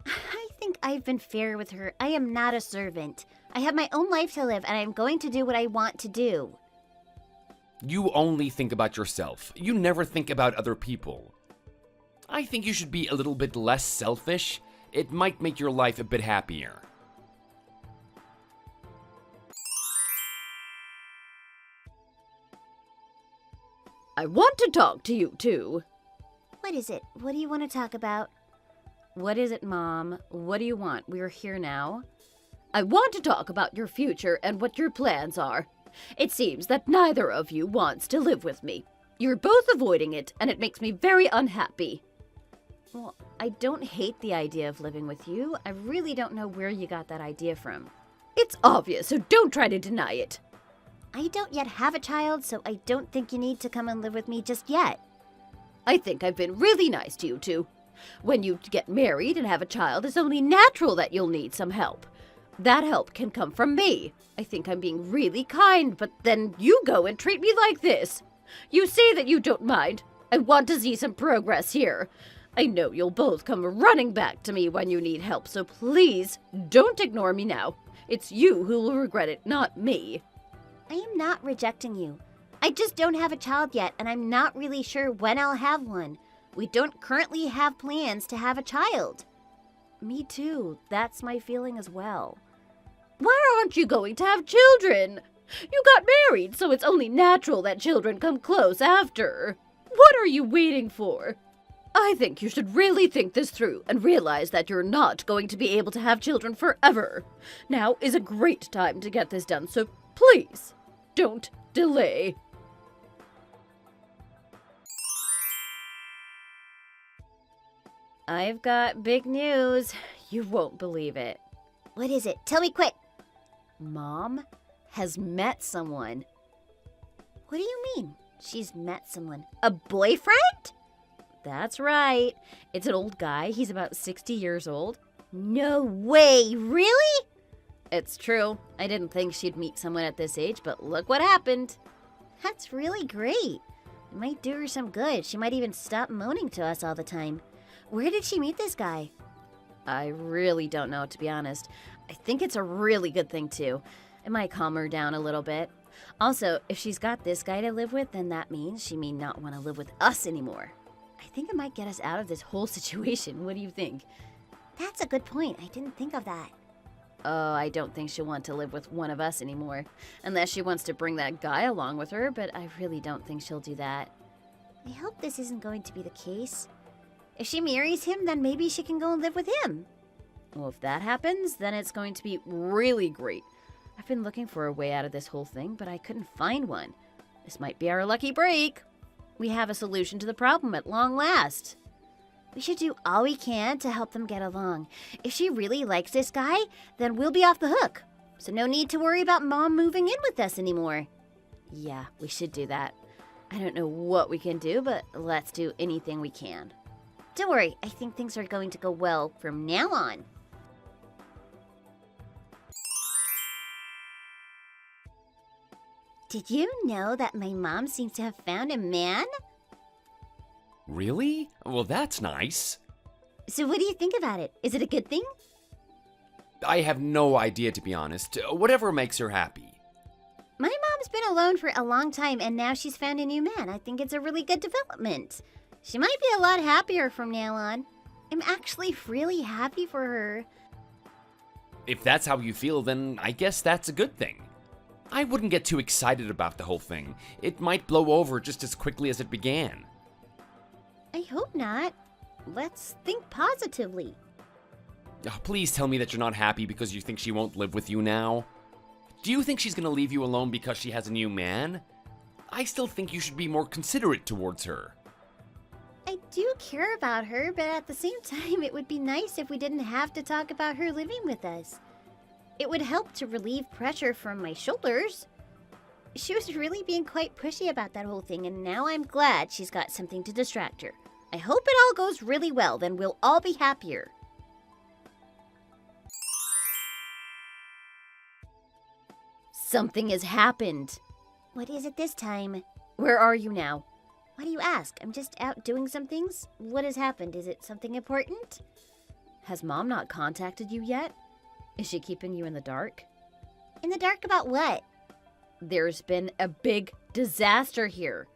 I think I've been fair with her. I am not a servant. I have my own life to live, and I'm going to do what I want to do. You only think about yourself. You never think about other people. I think you should be a little bit less selfish. It might make your life a bit happier. I want to talk to you, too. What is it? What do you want to talk about? What is it, Mom? What do you want? We're here now. I want to talk about your future and what your plans are. It seems that neither of you wants to live with me. You're both avoiding it, and it makes me very unhappy. Well, I don't hate the idea of living with you. I really don't know where you got that idea from. It's obvious, so don't try to deny it. I don't yet have a child, so I don't think you need to come and live with me just yet. I think I've been really nice to you two. When you get married and have a child, it's only natural that you'll need some help. That help can come from me. I think I'm being really kind, but then you go and treat me like this. You say that you don't mind. I want to see some progress here. I know you'll both come running back to me when you need help, so please don't ignore me now. It's you who will regret it, not me. I am not rejecting you. I just don't have a child yet, and I'm not really sure when I'll have one. We don't currently have plans to have a child. Me too. That's my feeling as well. Why aren't you going to have children? You got married, so it's only natural that children come close after. What are you waiting for? I think you should really think this through and realize that you're not going to be able to have children forever. Now is a great time to get this done, so please, don't delay. I've got big news. You won't believe it. What is it? Tell me quick. Mom has met someone. What do you mean? She's met someone. A boyfriend? That's right. It's an old guy. He's about 60 years old. No way. Really? It's true. I didn't think she'd meet someone at this age, but look what happened. That's really great. It might do her some good. She might even stop moaning to us all the time. Where did she meet this guy? I really don't know, to be honest. I think it's a really good thing, too. It might calm her down a little bit. Also, if she's got this guy to live with, then that means she may not want to live with us anymore. I think it might get us out of this whole situation. What do you think? That's a good point. I didn't think of that. Oh, I don't think she'll want to live with one of us anymore. Unless she wants to bring that guy along with her, but I really don't think she'll do that. I hope this isn't going to be the case. If she marries him, then maybe she can go and live with him. Well, if that happens, then it's going to be really great. I've been looking for a way out of this whole thing, but I couldn't find one. This might be our lucky break. We have a solution to the problem at long last. We should do all we can to help them get along. If she really likes this guy, then we'll be off the hook. So no need to worry about Mom moving in with us anymore. Yeah, we should do that. I don't know what we can do, but let's do anything we can. Don't worry, I think things are going to go well from now on. Did you know that my mom seems to have found a man? Really? Well, that's nice. So what do you think about it? Is it a good thing? I have no idea, to be honest. Whatever makes her happy. My mom's been alone for a long time, and now she's found a new man. I think it's a really good development. She might be a lot happier from now on. I'm actually really happy for her. If that's how you feel, then I guess that's a good thing. I wouldn't get too excited about the whole thing. It might blow over just as quickly as it began. I hope not. Let's think positively. Please tell me that you're not happy because you think she won't live with you now. Do you think she's gonna leave you alone because she has a new man? I still think you should be more considerate towards her. I do care about her, but at the same time, it would be nice if we didn't have to talk about her living with us. It would help to relieve pressure from my shoulders. She was really being quite pushy about that whole thing, and now I'm glad she's got something to distract her. I hope it all goes really well, then we'll all be happier. Something has happened. What is it this time? Where are you now? Why do you ask? I'm just out doing some things. What has happened? Is it something important? Has Mom not contacted you yet? Is she keeping you in the dark? In the dark about what? There's been a big disaster here.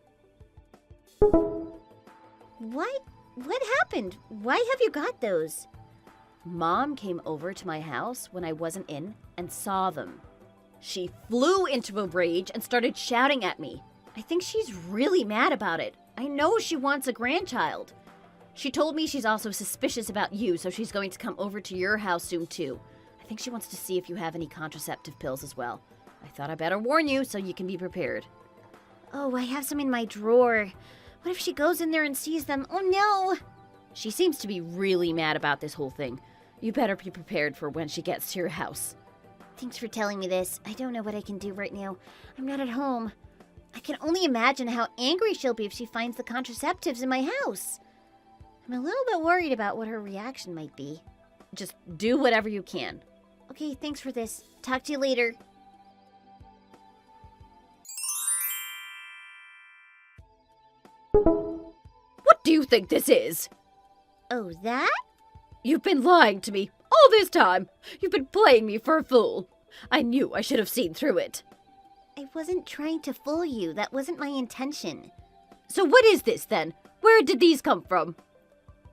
What? What happened? Why have you got those? Mom came over to my house when I wasn't in and saw them. She flew into a rage and started shouting at me. I think she's really mad about it. I know she wants a grandchild. She told me she's also suspicious about you, so she's going to come over to your house soon too. I think she wants to see if you have any contraceptive pills as well. I thought I better warn you so you can be prepared. Oh, I have some in my drawer. What if she goes in there and sees them? Oh no! She seems to be really mad about this whole thing. You better be prepared for when she gets to your house. Thanks for telling me this. I don't know what I can do right now. I'm not at home. I can only imagine how angry she'll be if she finds the contraceptives in my house. I'm a little bit worried about what her reaction might be. Just do whatever you can. Okay, thanks for this. Talk to you later. What do you think this is? Oh, that? You've been lying to me all this time. You've been playing me for a fool. I knew I should have seen through it. I wasn't trying to fool you. That wasn't my intention. So what is this then? Where did these come from?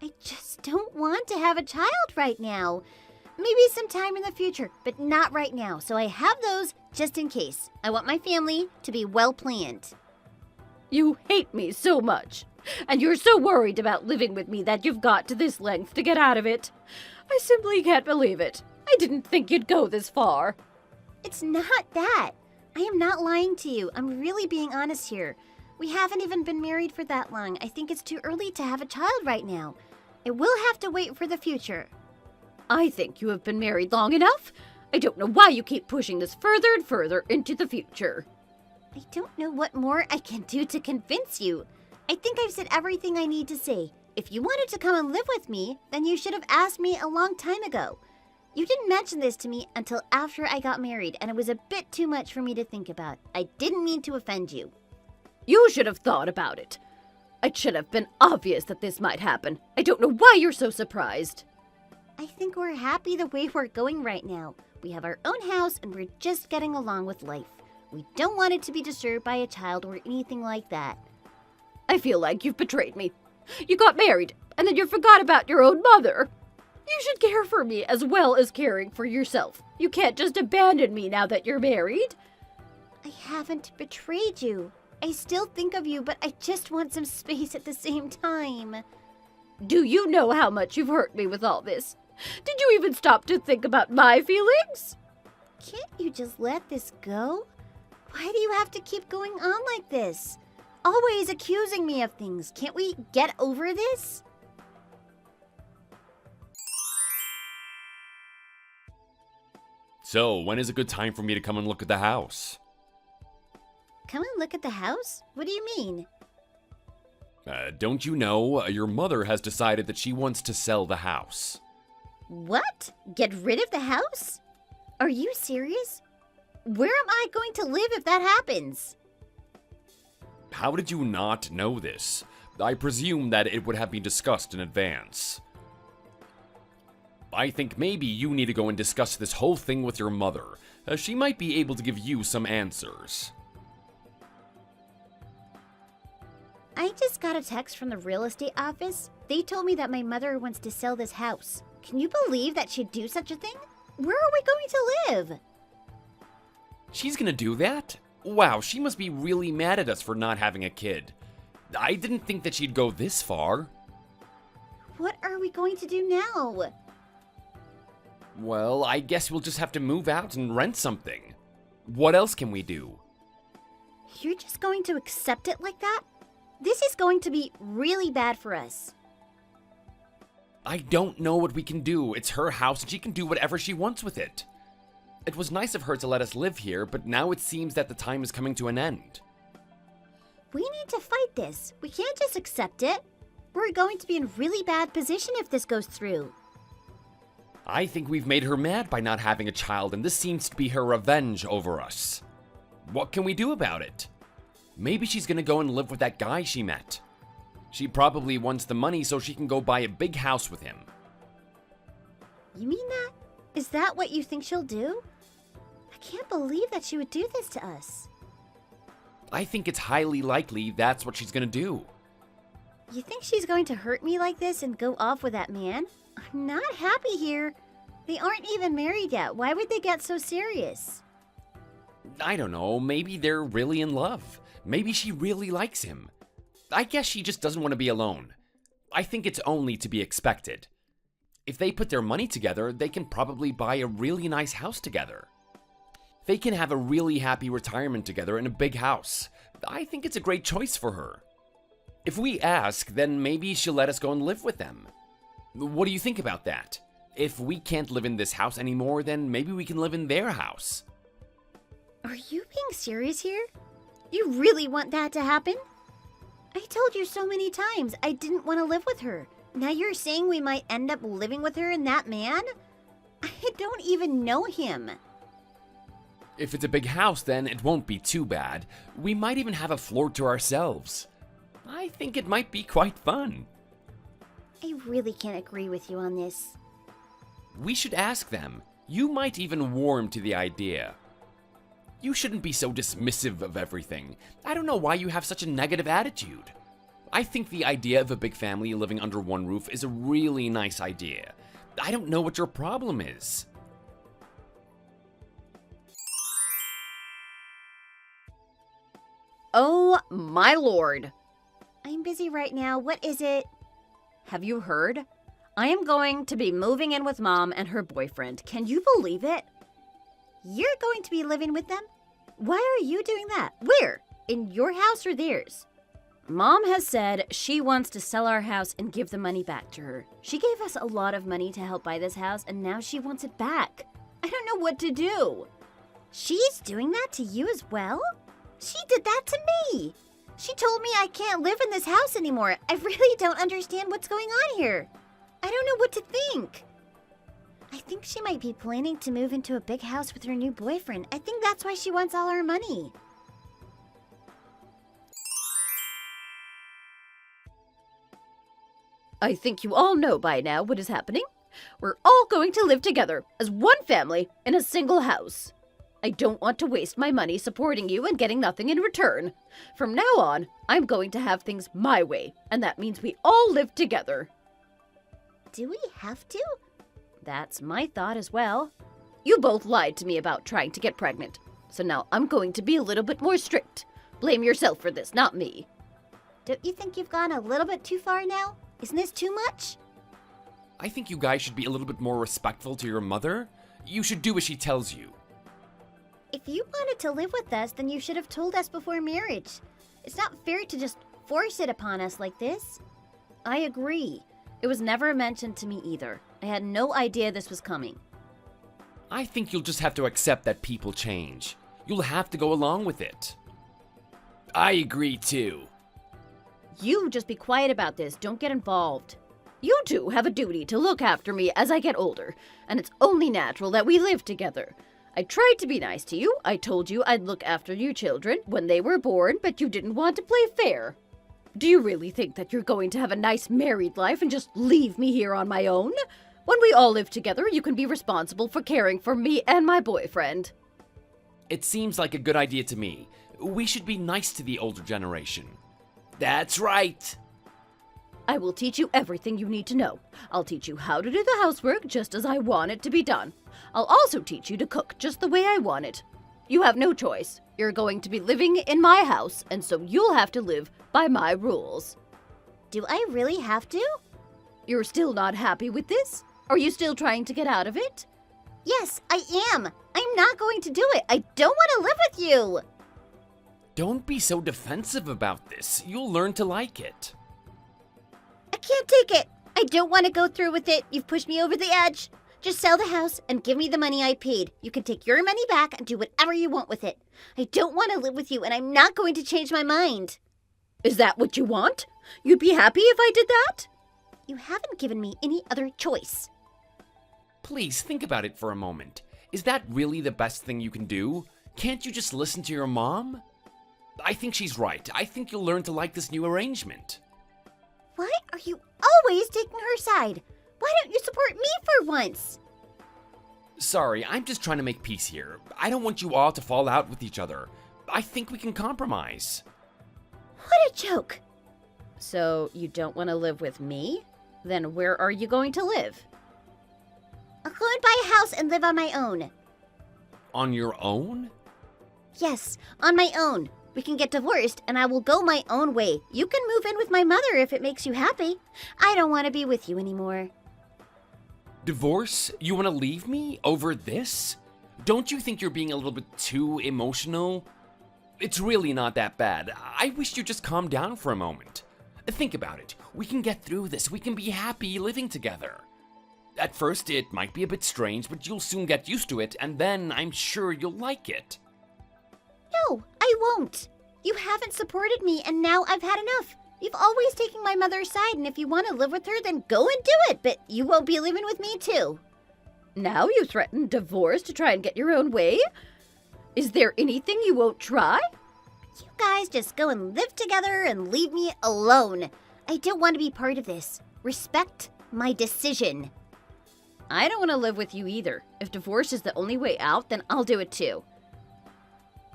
I just don't want to have a child right now. Maybe sometime in the future, but not right now. So I have those just in case. I want my family to be well planned. You hate me so much. And you're so worried about living with me that you've got to this length to get out of it. I simply can't believe it. I didn't think you'd go this far. It's not that. I am not lying to you. I'm really being honest here. We haven't even been married for that long. I think it's too early to have a child right now. It will have to wait for the future. I think you have been married long enough. I don't know why you keep pushing this further and further into the future. I don't know what more I can do to convince you. I think I've said everything I need to say. If you wanted to come and live with me, then you should have asked me a long time ago. You didn't mention this to me until after I got married, and it was a bit too much for me to think about. I didn't mean to offend you. You should have thought about it. It should have been obvious that this might happen. I don't know why you're so surprised. I think we're happy the way we're going right now. We have our own house and we're just getting along with life. We don't want it to be disturbed by a child or anything like that. I feel like you've betrayed me. You got married, and then you forgot about your own mother. You should care for me as well as caring for yourself. You can't just abandon me now that you're married. I haven't betrayed you. I still think of you, but I just want some space at the same time. Do you know how much you've hurt me with all this? Did you even stop to think about my feelings? Can't you just let this go? Why do you have to keep going on like this? Always accusing me of things. Can't we get over this? So, when is a good time for me to come and look at the house? Come and look at the house? What do you mean? Don't you know, your mother has decided that she wants to sell the house. What? Get rid of the house? Are you serious? Where am I going to live if that happens? How did you not know this? I presume that it would have been discussed in advance. I think maybe you need to go and discuss this whole thing with your mother. She might be able to give you some answers. I just got a text from the real estate office. They told me that my mother wants to sell this house. Can you believe that she'd do such a thing? Where are we going to live? She's gonna do that? Wow, she must be really mad at us for not having a kid. I didn't think that she'd go this far. What are we going to do now? Well, I guess we'll just have to move out and rent something. What else can we do? You're just going to accept it like that? This is going to be really bad for us. I don't know what we can do. It's her house and she can do whatever she wants with it. It was nice of her to let us live here, but now it seems that the time is coming to an end. We need to fight this. We can't just accept it. We're going to be in a really bad position if this goes through. I think we've made her mad by not having a child, and this seems to be her revenge over us. What can we do about it? Maybe she's gonna go and live with that guy she met. She probably wants the money so she can go buy a big house with him. You mean that? Is that what you think she'll do? I can't believe that she would do this to us. I think it's highly likely that's what she's gonna do. You think she's going to hurt me like this and go off with that man? I'm not happy here. They aren't even married yet. Why would they get so serious? I don't know, maybe they're really in love. Maybe she really likes him. I guess she just doesn't want to be alone. I think it's only to be expected. If they put their money together, they can probably buy a really nice house together. They can have a really happy retirement together in a big house. I think it's a great choice for her. If we ask, then maybe she'll let us go and live with them. What do you think about that? If we can't live in this house anymore, then maybe we can live in their house. Are you being serious here? You really want that to happen? I told you so many times I didn't want to live with her. Now you're saying we might end up living with her and that man? I don't even know him. If it's a big house, then it won't be too bad. We might even have a floor to ourselves. I think it might be quite fun. I really can't agree with you on this. We should ask them. You might even warm to the idea. You shouldn't be so dismissive of everything. I don't know why you have such a negative attitude. I think the idea of a big family living under one roof is a really nice idea. I don't know what your problem is. Oh, my lord. I'm busy right now. What is it? Have you heard? I am going to be moving in with Mom and her boyfriend. Can you believe it? You're going to be living with them? Why are you doing that? Where? In your house or theirs? Mom has said she wants to sell our house and give the money back to her. She gave us a lot of money to help buy this house, and now she wants it back. I don't know what to do. She's doing that to you as well? She did that to me. She told me I can't live in this house anymore. I really don't understand what's going on here. I don't know what to think. I think she might be planning to move into a big house with her new boyfriend. I think that's why she wants all our money. I think you all know by now what is happening. We're all going to live together as one family in a single house. I don't want to waste my money supporting you and getting nothing in return. From now on, I'm going to have things my way, and that means we all live together. Do we have to? That's my thought as well. You both lied to me about trying to get pregnant, so now I'm going to be a little bit more strict. Blame yourself for this, not me. Don't you think you've gone a little bit too far now? Isn't this too much? I think you guys should be a little bit more respectful to your mother. You should do as she tells you. If you wanted to live with us, then you should have told us before marriage. It's not fair to just force it upon us like this. I agree. It was never mentioned to me either. I had no idea this was coming. I think you'll just have to accept that people change. You'll have to go along with it. I agree too. You just be quiet about this. Don't get involved. You two have a duty to look after me as I get older, and it's only natural that we live together. I tried to be nice to you. I told you I'd look after you children when they were born, but you didn't want to play fair. Do you really think that you're going to have a nice married life and just leave me here on my own? When we all live together, you can be responsible for caring for me and my boyfriend. It seems like a good idea to me. We should be nice to the older generation. That's right. I will teach you everything you need to know. I'll teach you how to do the housework just as I want it to be done. I'll also teach you to cook just the way I want it. You have no choice. You're going to be living in my house, and so you'll have to live by my rules. Do I really have to? You're still not happy with this? Are you still trying to get out of it? Yes, I am. I'm not going to do it. I don't want to live with you. Don't be so defensive about this. You'll learn to like it. I can't take it. I don't want to go through with it. You've pushed me over the edge. Just sell the house and give me the money I paid. You can take your money back and do whatever you want with it. I don't want to live with you, and I'm not going to change my mind. Is that what you want? You'd be happy if I did that? You haven't given me any other choice. Please think about it for a moment. Is that really the best thing you can do? Can't you just listen to your mom? I think she's right. I think you'll learn to like this new arrangement. Why are you always taking her side? Why don't you support me for once? Sorry, I'm just trying to make peace here. I don't want you all to fall out with each other. I think we can compromise. What a joke. So you don't want to live with me? Then where are you going to live? I'll go and buy a house and live on my own. On your own? Yes, on my own. We can get divorced and I will go my own way. You can move in with my mother if it makes you happy. I don't want to be with you anymore. Divorce? You want to leave me over this? Don't you think you're being a little bit too emotional? It's really not that bad. I wish you'd just calm down for a moment. Think about it. We can get through this. We can be happy living together. At first, it might be a bit strange, but you'll soon get used to it, and then I'm sure you'll like it. No, I won't. You haven't supported me, and now I've had enough. You've always taken my mother's side, and if you want to live with her, then go and do it, but you won't be living with me, too. Now you threaten divorce to try and get your own way? Is there anything you won't try? You guys just go and live together and leave me alone. I don't want to be part of this. Respect my decision. I don't want to live with you either. If divorce is the only way out, then I'll do it too.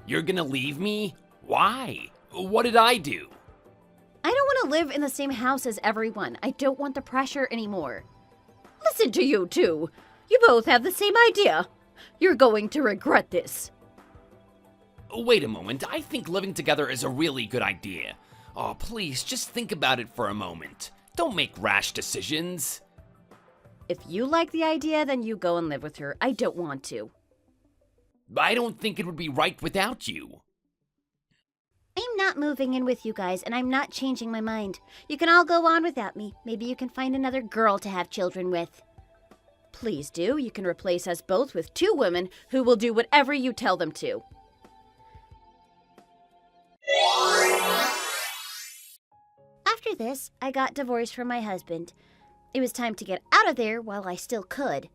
You're gonna leave me? Why? What did I do? I don't want to live in the same house as everyone. I don't want the pressure anymore. Listen to you two. You both have the same idea. You're going to regret this. Wait a moment. I think living together is a really good idea. Oh, please, just think about it for a moment. Don't make rash decisions. If you like the idea, then you go and live with her. I don't want to. I don't think it would be right without you. I'm not moving in with you guys, and I'm not changing my mind. You can all go on without me. Maybe you can find another girl to have children with. Please do. You can replace us both with 2 women who will do whatever you tell them to. After this, I got divorced from my husband. It was time to get out of there while I still could.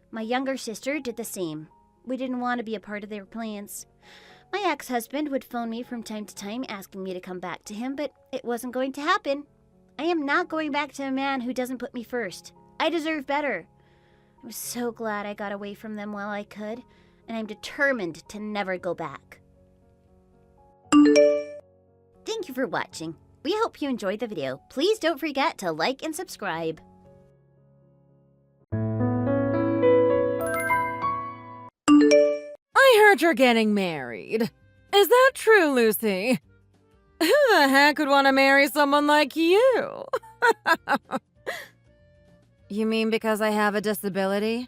My younger sister did the same. We didn't want to be a part of their plans. My ex-husband would phone me from time to time asking me to come back to him, but it wasn't going to happen. I am not going back to a man who doesn't put me first. I deserve better. I was so glad I got away from them while I could, and I'm determined to never go back. Thank you for watching. We hope you enjoyed the video. Please don't forget to like and subscribe. I heard you're getting married. Is that true, Lucy? Who the heck would want to marry someone like you? You mean because I have a disability?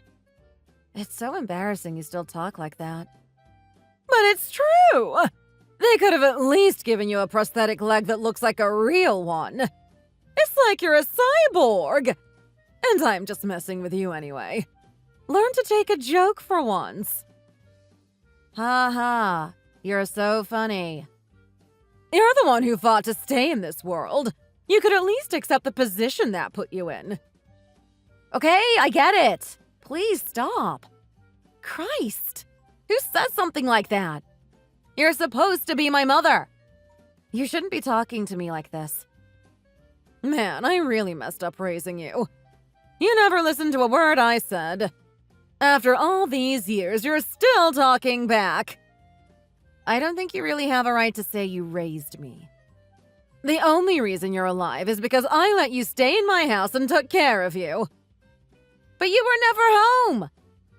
It's so embarrassing you still talk like that. But it's true! They could have at least given you a prosthetic leg that looks like a real one. It's like you're a cyborg. And I'm just messing with you anyway. Learn to take a joke for once. Ha ha, you're so funny. You're the one who fought to stay in this world. You could at least accept the position that put you in. Okay, I get it. Please stop. Christ, who says something like that? You're supposed to be my mother. You shouldn't be talking to me like this. Man, I really messed up raising you. You never listened to a word I said. After all these years, you're still talking back. I don't think you really have a right to say you raised me. The only reason you're alive is because I let you stay in my house and took care of you. But you were never home.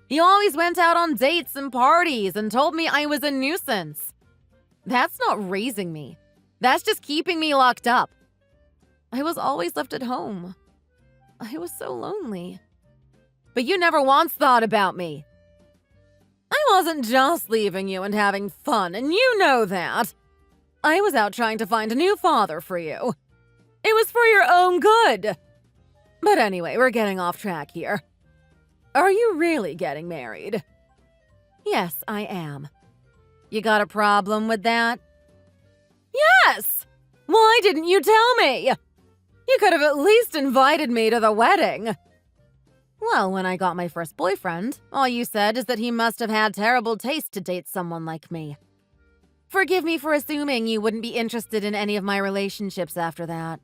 You always went out on dates and parties and told me I was a nuisance. That's not raising me. That's just keeping me locked up. I was always left at home. I was so lonely. But you never once thought about me. I wasn't just leaving you and having fun, and you know that. I was out trying to find a new father for you. It was for your own good. But anyway, we're getting off track here. Are you really getting married? Yes, I am. You got a problem with that? Yes! Why didn't you tell me? You could have at least invited me to the wedding. Well, when I got my first boyfriend, all you said is that he must have had terrible taste to date someone like me. Forgive me for assuming you wouldn't be interested in any of my relationships after that.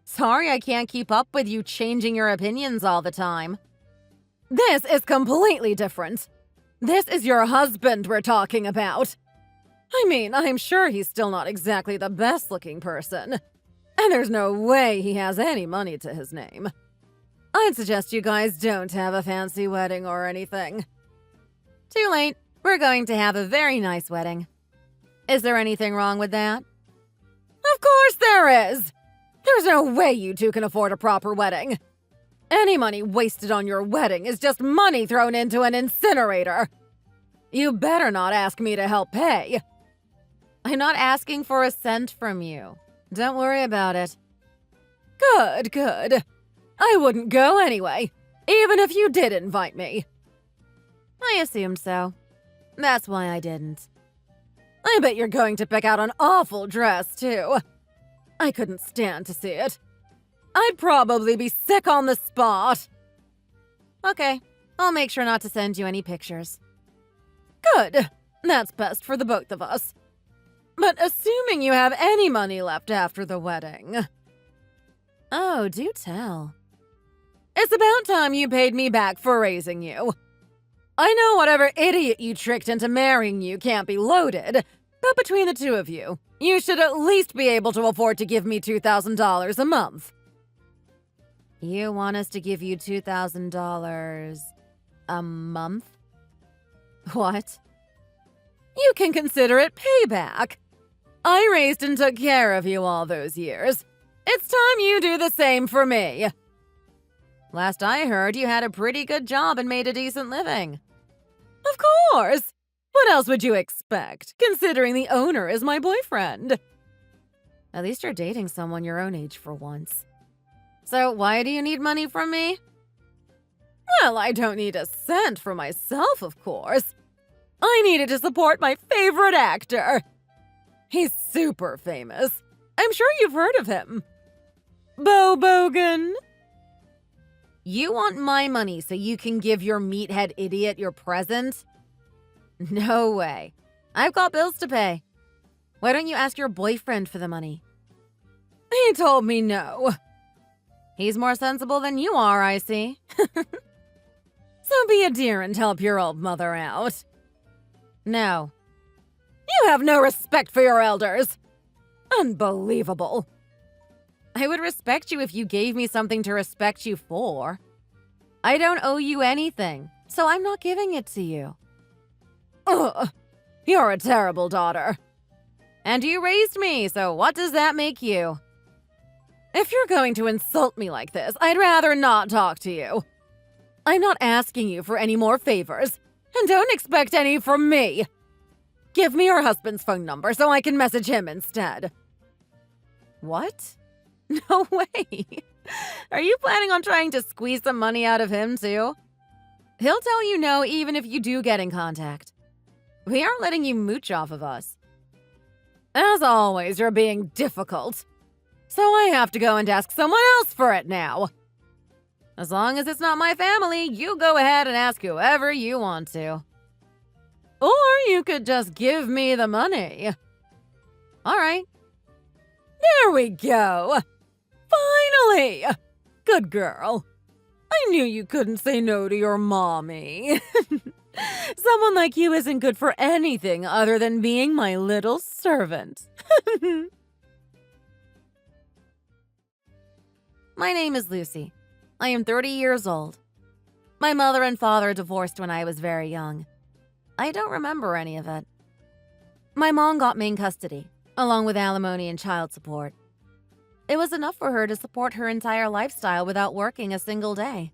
Sorry I can't keep up with you changing your opinions all the time. This is completely different. This is your husband we're talking about. I mean, I'm sure he's still not exactly the best-looking person. And there's no way he has any money to his name. I'd suggest you guys don't have a fancy wedding or anything. Too late. We're going to have a very nice wedding. Is there anything wrong with that? Of course there is! There's no way you two can afford a proper wedding. Any money wasted on your wedding is just money thrown into an incinerator. You better not ask me to help pay. I'm not asking for a cent from you. Don't worry about it. Good, good. I wouldn't go anyway, even if you did invite me. I assumed so. That's why I didn't. I bet you're going to pick out an awful dress, too. I couldn't stand to see it. I'd probably be sick on the spot. Okay, I'll make sure not to send you any pictures. Good. That's best for the both of us. But assuming you have any money left after the wedding. Oh, do tell. It's about time you paid me back for raising you. I know whatever idiot you tricked into marrying you can't be loaded, but between the two of you, you should at least be able to afford to give me $2,000 a month. You want us to give you $2,000 a month? What? You can consider it payback. I raised and took care of you all those years. It's time you do the same for me. Last I heard, you had a pretty good job and made a decent living. Of course! What else would you expect, considering the owner is my boyfriend? At least you're dating someone your own age for once. So why do you need money from me? Well, I don't need a cent for myself, of course. I needed to support my favorite actor. He's super famous. I'm sure you've heard of him. Bo Bogan. You want my money so you can give your meathead idiot your present? No way. I've got bills to pay. Why don't you ask your boyfriend for the money? He told me no. He's more sensible than you are, I see. So be a dear and help your old mother out. No. You have no respect for your elders. Unbelievable. I would respect you if you gave me something to respect you for. I don't owe you anything, so I'm not giving it to you. Ugh, you're a terrible daughter. And you raised me, so what does that make you? If you're going to insult me like this, I'd rather not talk to you. I'm not asking you for any more favors, and don't expect any from me. Give me your husband's phone number so I can message him instead. What? No way. Are you planning on trying to squeeze some money out of him too? He'll tell you no even if you do get in contact. We aren't letting you mooch off of us. As always, you're being difficult. So I have to go and ask someone else for it now. As long as it's not my family, you go ahead and ask whoever you want to. Or you could just give me the money. All right. There we go. Finally! Good girl. I knew you couldn't say no to your mommy. Someone like you isn't good for anything other than being my little servant. My name is Lucy. I am 30 years old. My mother and father divorced when I was very young. I don't remember any of it. My mom got main custody, along with alimony and child support. It was enough for her to support her entire lifestyle without working a single day.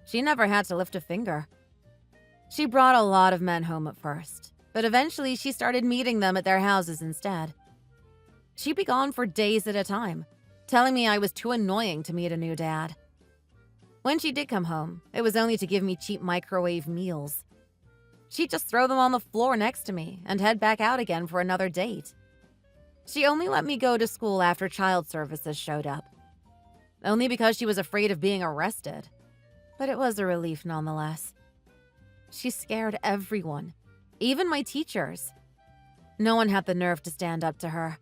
She never had to lift a finger. She brought a lot of men home at first, but eventually she started meeting them at their houses instead. She'd be gone for days at a time, telling me I was too annoying to meet a new dad. When she did come home, it was only to give me cheap microwave meals. She'd just throw them on the floor next to me and head back out again for another date. She only let me go to school after child services showed up. Only because she was afraid of being arrested. But it was a relief nonetheless. She scared everyone, even my teachers. No one had the nerve to stand up to her.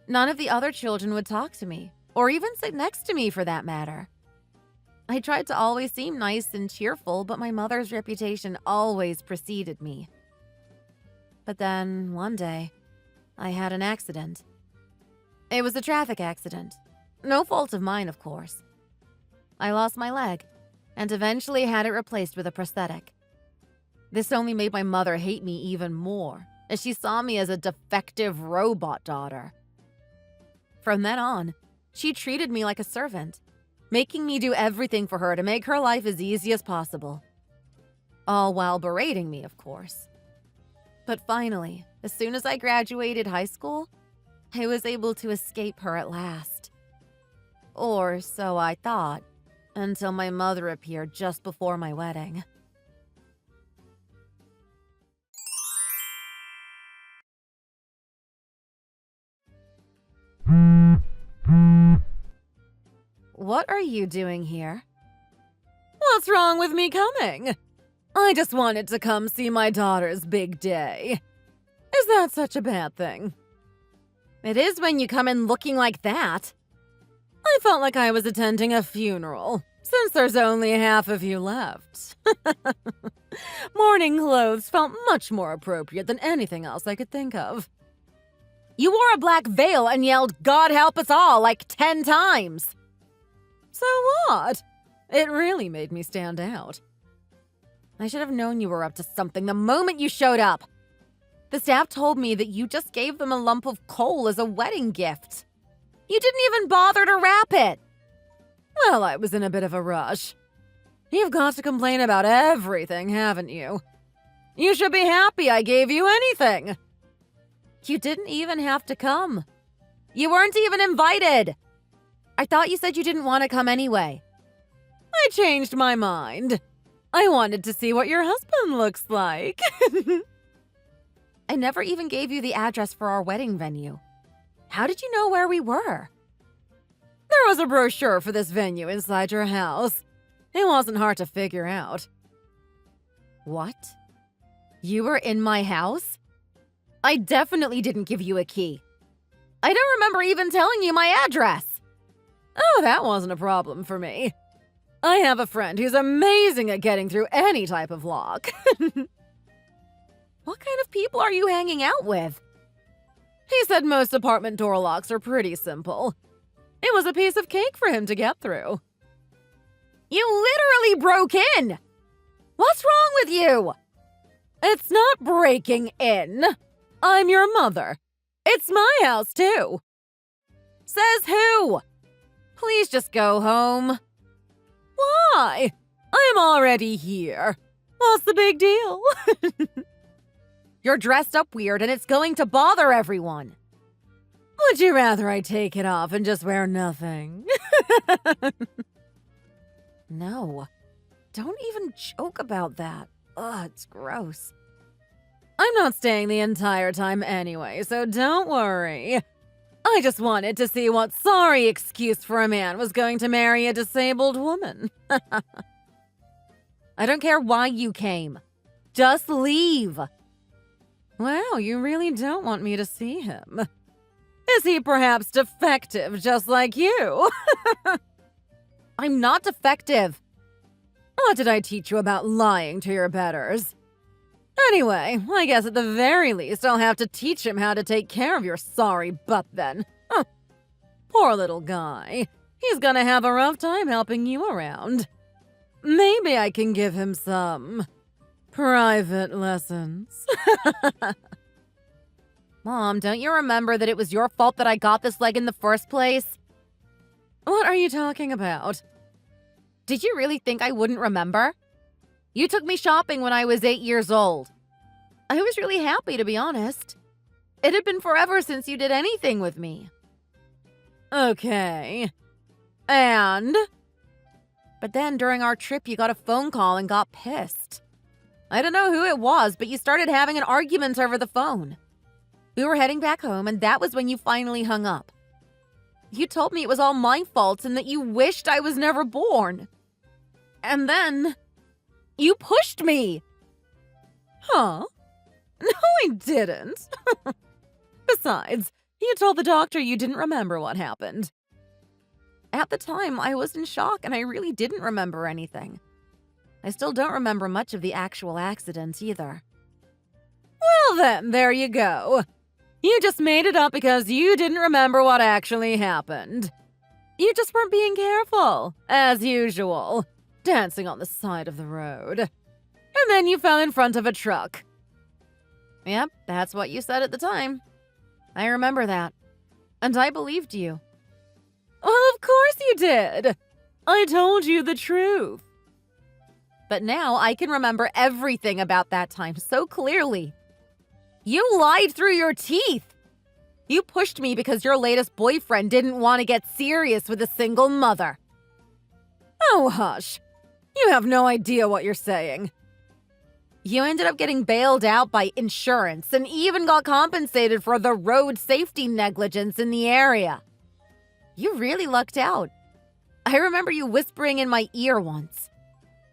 None of the other children would talk to me, or even sit next to me for that matter. I tried to always seem nice and cheerful, but my mother's reputation always preceded me. But then, one day, I had an accident. It was a traffic accident. No fault of mine, of course. I lost my leg, and eventually had it replaced with a prosthetic. This only made my mother hate me even more, as she saw me as a defective robot daughter. From then on, she treated me like a servant, making me do everything for her to make her life as easy as possible. All while berating me, of course. But finally, as soon as I graduated high school, I was able to escape her at last. Or so I thought, until my mother appeared just before my wedding. What are you doing here? What's wrong with me coming? I just wanted to come see my daughter's big day. Is that such a bad thing? It is when you come in looking like that. I felt like I was attending a funeral, since there's only half of you left. Mourning clothes felt much more appropriate than anything else I could think of. You wore a black veil and yelled, "God help us all," like 10 times. So what? It really made me stand out. I should have known you were up to something the moment you showed up. The staff told me that you just gave them a lump of coal as a wedding gift. You didn't even bother to wrap it. Well, I was in a bit of a rush. You've got to complain about everything, haven't you? You should be happy I gave you anything. You didn't even have to come. You weren't even invited. I thought you said you didn't want to come anyway. I changed my mind. I wanted to see what your husband looks like. I never even gave you the address for our wedding venue. How did you know where we were? There was a brochure for this venue inside your house. It wasn't hard to figure out. What? You were in my house? I definitely didn't give you a key. I don't remember even telling you my address. Oh, that wasn't a problem for me. I have a friend who's amazing at getting through any type of lock. What kind of people are you hanging out with? He said most apartment door locks are pretty simple. It was a piece of cake for him to get through. You literally broke in! What's wrong with you? It's not breaking in. I'm your mother. It's my house, too. Says who? Please just go home. Why? I'm already here. What's the big deal? You're dressed up weird and it's going to bother everyone. Would you rather I take it off and just wear nothing? No. Don't even joke about that. Ugh, it's gross. I'm not staying the entire time anyway, so don't worry. I just wanted to see what sorry excuse for a man was going to marry a disabled woman. I don't care why you came. Just leave. Wow, you really don't want me to see him. Is he perhaps defective just like you? I'm not defective. What did I teach you about lying to your betters? Anyway, I guess at the very least I'll have to teach him how to take care of your sorry butt then. Huh. Poor little guy. He's gonna have a rough time helping you around. Maybe I can give him some private lessons. Mom, don't you remember that it was your fault that I got this leg in the first place? What are you talking about? Did you really think I wouldn't remember? You took me shopping when I was 8 years old. I was really happy, to be honest. It had been forever since you did anything with me. Okay. And? But then during our trip, you got a phone call and got pissed. I don't know who it was, but you started having an argument over the phone. We were heading back home, and that was when you finally hung up. You told me it was all my fault and that you wished I was never born. And then you pushed me. Huh? No, I didn't. Besides, you told the doctor you didn't remember what happened. At the time, I was in shock and I really didn't remember anything. I still don't remember much of the actual accident either. Well then, there you go. You just made it up because you didn't remember what actually happened. You just weren't being careful, as usual, dancing on the side of the road. And then you fell in front of a truck. Yep, that's what you said at the time. I remember that. And I believed you. Well, of course you did. I told you the truth. But now I can remember everything about that time so clearly. You lied through your teeth. You pushed me because your latest boyfriend didn't want to get serious with a single mother. Oh, hush. You have no idea what you're saying. You ended up getting bailed out by insurance and even got compensated for the road safety negligence in the area. You really lucked out. I remember you whispering in my ear once.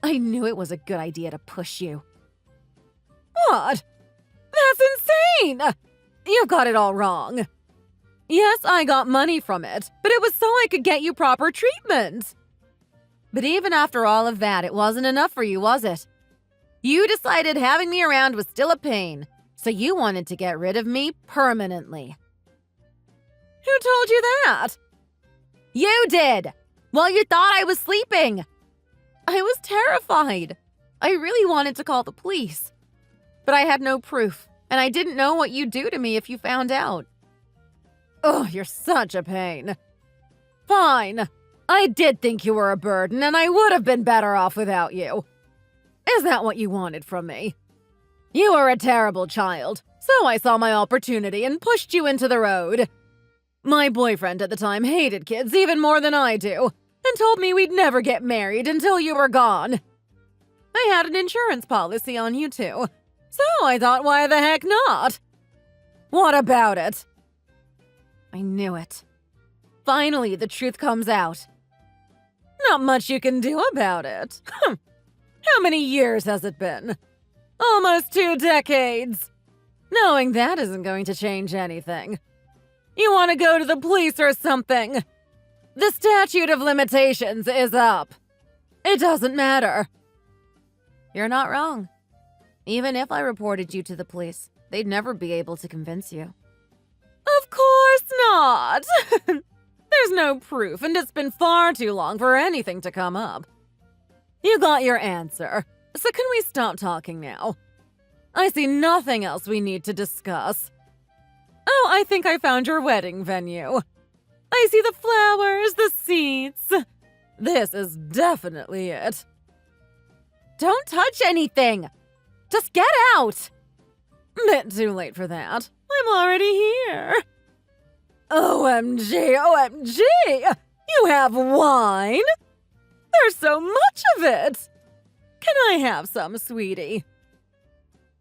I knew it was a good idea to push you. What? That's insane! You got it all wrong. Yes, I got money from it, but it was so I could get you proper treatment. But even after all of that, it wasn't enough for you, was it? You decided having me around was still a pain, so you wanted to get rid of me permanently. Who told you that? You did! While you thought I was sleeping. I was terrified. I really wanted to call the police. But I had no proof, and I didn't know what you'd do to me if you found out. Oh, you're such a pain. Fine. I did think you were a burden, and I would have been better off without you. Is that what you wanted from me? You were a terrible child, so I saw my opportunity and pushed you into the road. My boyfriend at the time hated kids even more than I do, and told me we'd never get married until you were gone. I had an insurance policy on you too, so I thought, why the heck not? What about it? I knew it. Finally, the truth comes out. Not much you can do about it. How many years has it been? Almost 2 decades. Knowing that isn't going to change anything. You want to go to the police or something? The statute of limitations is up. It doesn't matter. You're not wrong. Even if I reported you to the police, they'd never be able to convince you. Of course not! There's no proof, and it's been far too long for anything to come up. You got your answer, so can we stop talking now? I see nothing else we need to discuss. Oh, I think I found your wedding venue. I see the flowers, the seats. This is definitely it. Don't touch anything! Just get out! Bit too late for that. I'm already here. OMG, OMG! You have wine? There's so much of it! Can I have some, sweetie?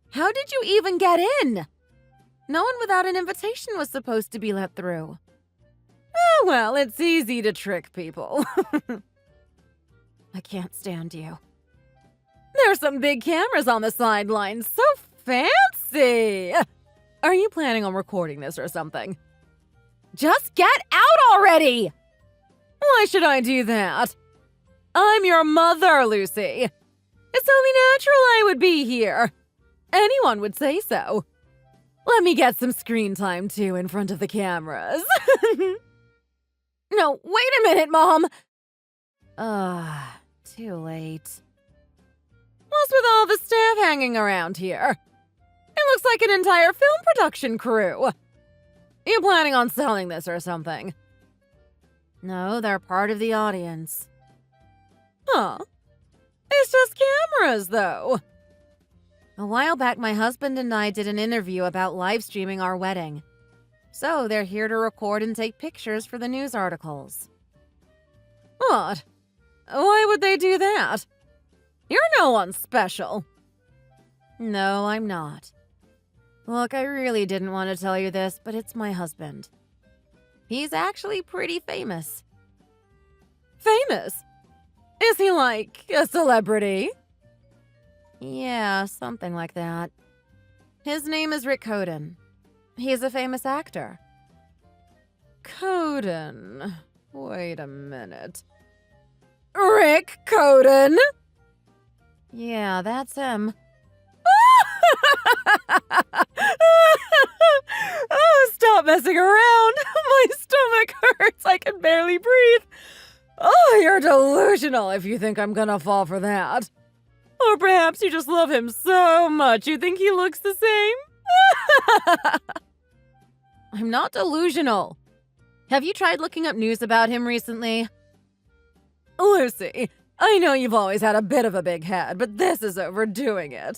How did you even get in? No one without an invitation was supposed to be let through. Oh, well, it's easy to trick people. I can't stand you. There's some big cameras on the sidelines. So fancy! Are you planning on recording this or something? Just get out already! Why should I do that? I'm your mother, Lucy. It's only natural I would be here. Anyone would say so. Let me get some screen time, too, in front of the cameras. No, wait a minute, Mom! Too late. What's with all the staff hanging around here? It looks like an entire film production crew. You planning on selling this or something? No, they're part of the audience. Huh. It's just cameras, though. A while back, my husband and I did an interview about live streaming our wedding. So they're here to record and take pictures for the news articles. What? Why would they do that? You're no one special. No, I'm not. Look, I really didn't want to tell you this, but it's my husband. He's actually pretty famous. Famous? Is he like a celebrity? Yeah, something like that. His name is Rick Coden. He's a famous actor. Coden. Wait a minute. Rick Coden? Yeah, that's him. Oh, stop messing around. My stomach hurts. I can barely breathe. Oh, you're delusional if you think I'm gonna fall for that. Or perhaps you just love him so much you think he looks the same? I'm not delusional. Have you tried looking up news about him recently? Lucy, I know you've always had a bit of a big head, but this is overdoing it.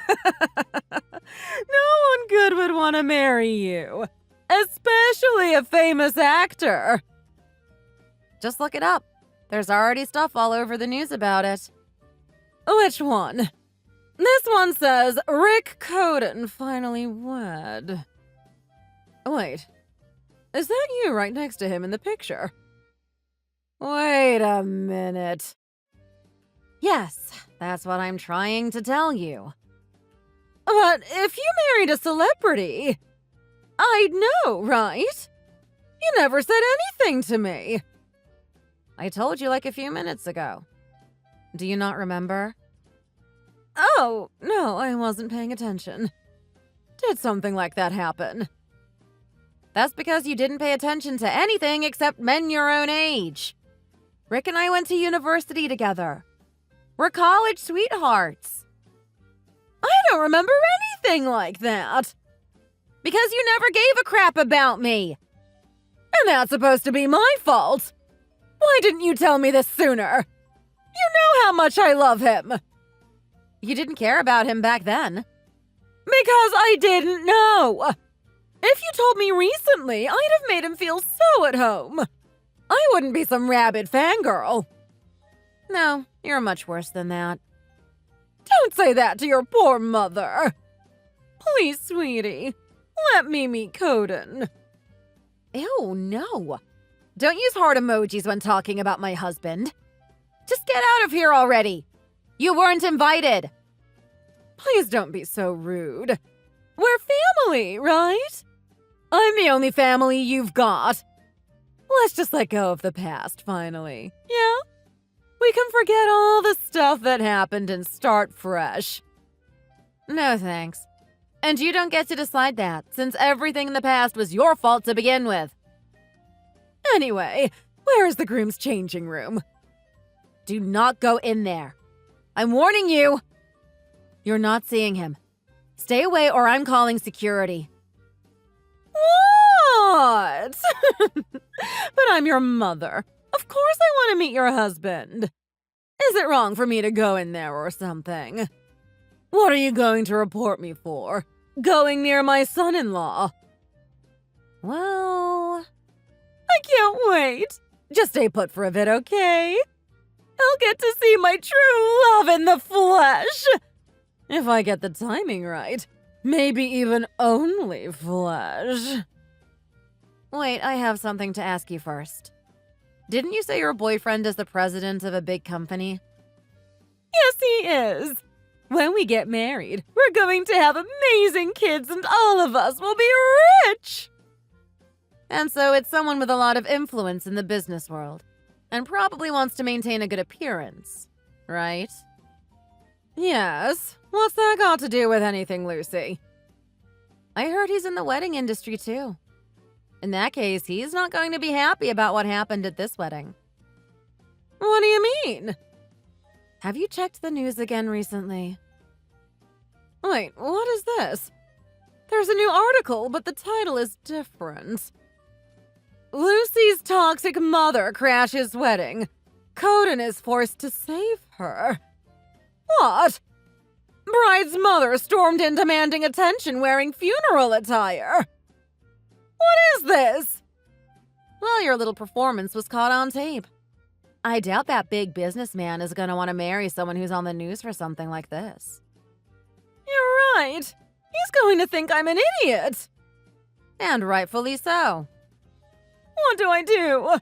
No one good would want to marry you, especially a famous actor. Just look it up. There's already stuff all over the news about it. Which one? This one says, Rick Coden finally wed. Wait, is that you right next to him in the picture? Wait a minute. Yes, that's what I'm trying to tell you. But if you married a celebrity, I'd know, right? You never said anything to me. I told you like a few minutes ago. Do you not remember? Oh, no, I wasn't paying attention. Did something like that happen? That's because you didn't pay attention to anything except men your own age. Rick and I went to university together. We're college sweethearts. I don't remember anything like that. Because you never gave a crap about me. And that's supposed to be my fault. Why didn't you tell me this sooner? You know how much I love him. You didn't care about him back then. Because I didn't know. If you told me recently, I'd have made him feel so at home. I wouldn't be some rabid fangirl. No, you're much worse than that. Don't say that to your poor mother. Please, sweetie, let me meet Coden. Ew, no. Don't use heart emojis when talking about my husband. Just get out of here already. You weren't invited. Please don't be so rude. We're family, right? I'm the only family you've got. Let's just let go of the past, finally. Yeah? We can forget all the stuff that happened and start fresh. No thanks. And you don't get to decide that, since everything in the past was your fault to begin with. Anyway, where is the groom's changing room? Do not go in there. I'm warning you. You're not seeing him. Stay away or I'm calling security. What? But I'm your mother. Of course I want to meet your husband. Is it wrong for me to go in there or something? What are you going to report me for? Going near my son-in-law? Well, I can't wait. Just stay put for a bit, okay? I'll get to see my true love in the flesh. If I get the timing right, maybe even only flesh. Wait, I have something to ask you first. Didn't you say your boyfriend is the president of a big company? Yes, he is. When we get married, we're going to have amazing kids and all of us will be rich. And so it's someone with a lot of influence in the business world, and probably wants to maintain a good appearance, right? Yes. What's that got to do with anything, Lucy? I heard he's in the wedding industry, too. In that case, he's not going to be happy about what happened at this wedding. What do you mean? Have you checked the news again recently? Wait, what is this? There's a new article, but the title is different. Lucy's toxic mother crashes wedding. Coden is forced to save her. What? Bride's mother stormed in demanding attention wearing funeral attire. What is this? Well, your little performance was caught on tape. I doubt that big businessman is going to want to marry someone who's on the news for something like this. You're right. He's going to think I'm an idiot. And rightfully so. What do I do?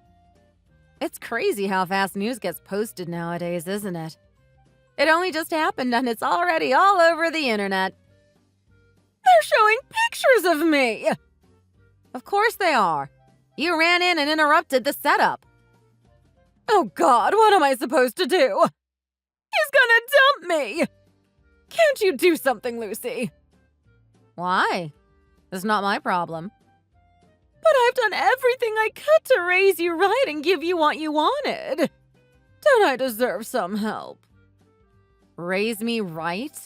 It's crazy how fast news gets posted nowadays, isn't it? It only just happened and it's already all over the internet. They're showing pictures of me! Of course they are. You ran in and interrupted the setup. Oh God, what am I supposed to do? He's gonna dump me! Can't you do something, Lucy? Why? It's not my problem. But I've done everything I could to raise you right and give you what you wanted. Don't I deserve some help? Raise me right?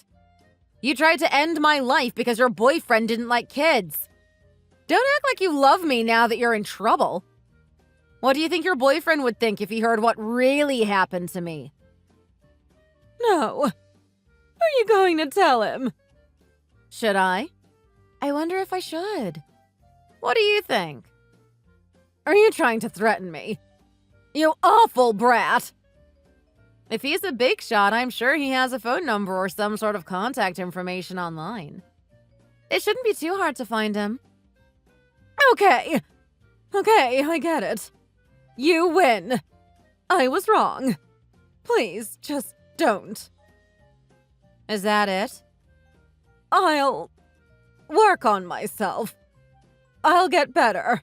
You tried to end my life because your boyfriend didn't like kids. Don't act like you love me now that you're in trouble. What do you think your boyfriend would think if he heard what really happened to me? No. Are you going to tell him? Should I? I wonder if I should. What do you think? Are you trying to threaten me? You awful brat! If he's a big shot, I'm sure he has a phone number or some sort of contact information online. It shouldn't be too hard to find him. Okay, I get it. You win. I was wrong. Please, just don't. Is that it? I'll work on myself. I'll get better.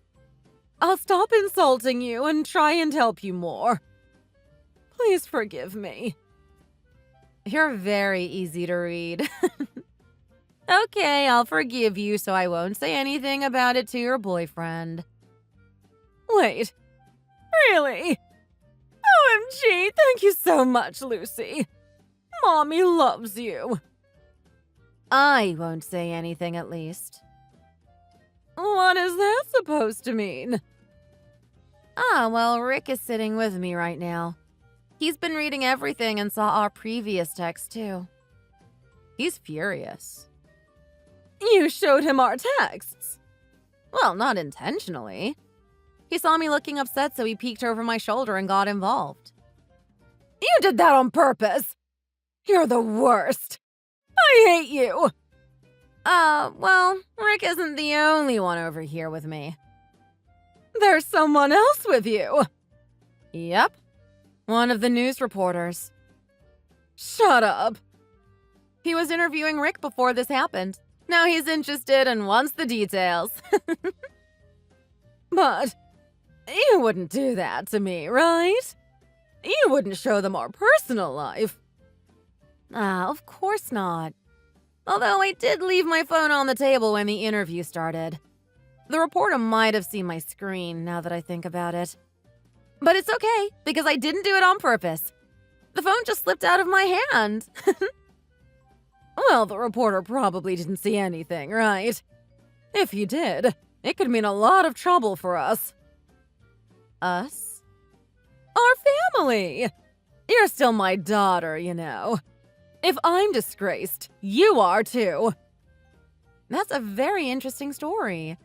I'll stop insulting you and try and help you more. Please forgive me. You're very easy to read. Okay, I'll forgive you so I won't say anything about it to your boyfriend. Wait, really? OMG, thank you so much, Lucy. Mommy loves you. I won't say anything at least. What is that supposed to mean? Well, Rick is sitting with me right now. He's been reading everything and saw our previous text, too. He's furious. You showed him our texts? Well, not intentionally. He saw me looking upset, so he peeked over my shoulder and got involved. You did that on purpose! You're the worst! I hate you! Well, Rick isn't the only one over here with me. There's someone else with you! Yep. One of the news reporters. Shut up. He was interviewing Rick before this happened. Now he's interested and wants the details. But you wouldn't do that to me, right? You wouldn't show them our personal life. Of course not. Although I did leave my phone on the table when the interview started. The reporter might have seen my screen, now that I think about it. But it's okay, because I didn't do it on purpose. The phone just slipped out of my hand. Well, the reporter probably didn't see anything, right? If he did, it could mean a lot of trouble for us. Us? Our family! You're still my daughter, you know. If I'm disgraced, you are too. That's a very interesting story.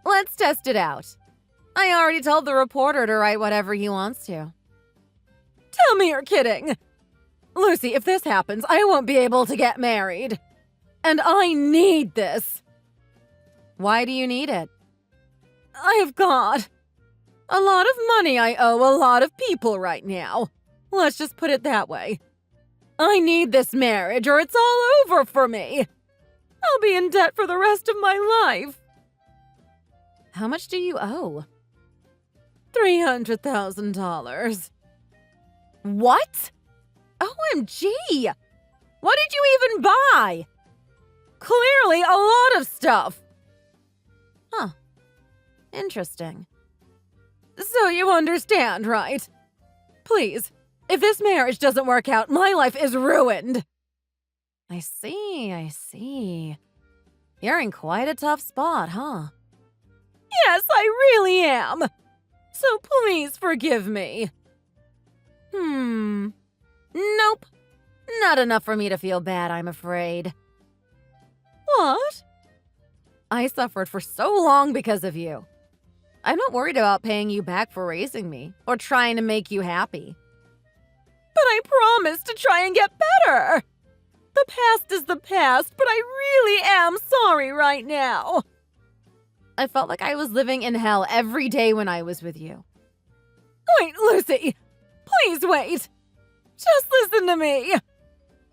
Let's test it out. I already told the reporter to write whatever he wants to. Tell me you're kidding! Lucy, if this happens, I won't be able to get married. And I need this. Why do you need it? I've got a lot of money I owe a lot of people right now. Let's just put it that way. I need this marriage or it's all over for me. I'll be in debt for the rest of my life. How much do you owe? $300,000. What? OMG! What did you even buy? Clearly a lot of stuff. Huh. Interesting. So you understand, right? Please, if this marriage doesn't work out, my life is ruined. I see. You're in quite a tough spot, huh? Yes, I really am. So please forgive me. Nope. Not enough for me to feel bad, I'm afraid. What? I suffered for so long because of you. I'm not worried about paying you back for raising me or trying to make you happy. But I promised to try and get better. The past is the past, but I really am sorry right now. I felt like I was living in hell every day when I was with you. Wait, Lucy! Please wait! Just listen to me!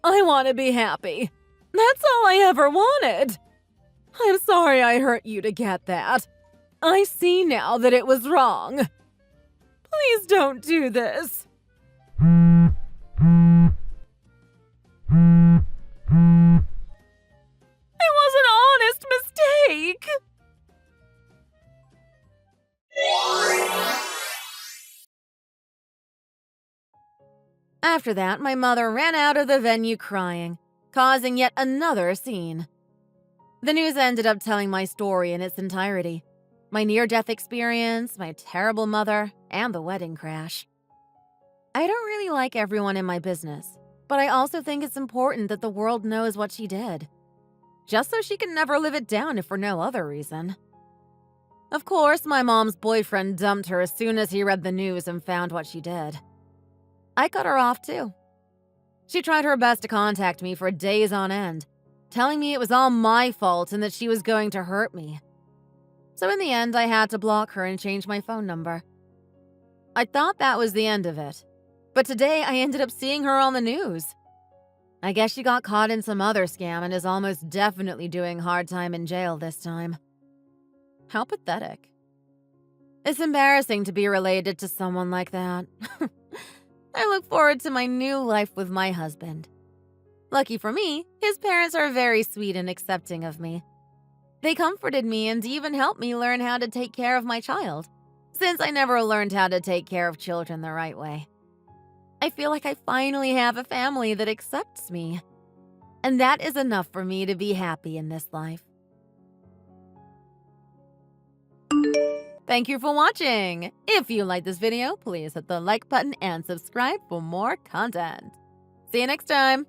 I want to be happy. That's all I ever wanted. I'm sorry I hurt you to get that. I see now that it was wrong. Please don't do this. It was an honest mistake. After that, my mother ran out of the venue crying, causing yet another scene. The news ended up telling my story in its entirety. My near-death experience, my terrible mother, and the wedding crash. I don't really like everyone in my business, but I also think it's important that the world knows what she did. Just so she can never live it down if for no other reason. Of course, my mom's boyfriend dumped her as soon as he read the news and found what she did. I cut her off too. She tried her best to contact me for days on end, telling me it was all my fault and that she was going to hurt me. So in the end, I had to block her and change my phone number. I thought that was the end of it, but today I ended up seeing her on the news. I guess she got caught in some other scam and is almost definitely doing hard time in jail this time. How pathetic. It's embarrassing to be related to someone like that. I look forward to my new life with my husband. Lucky for me, his parents are very sweet and accepting of me. They comforted me and even helped me learn how to take care of my child, since I never learned how to take care of children the right way. I feel like I finally have a family that accepts me. And that is enough for me to be happy in this life. Thank you for watching! If you like this video, please hit the like button and subscribe for more content. See you next time!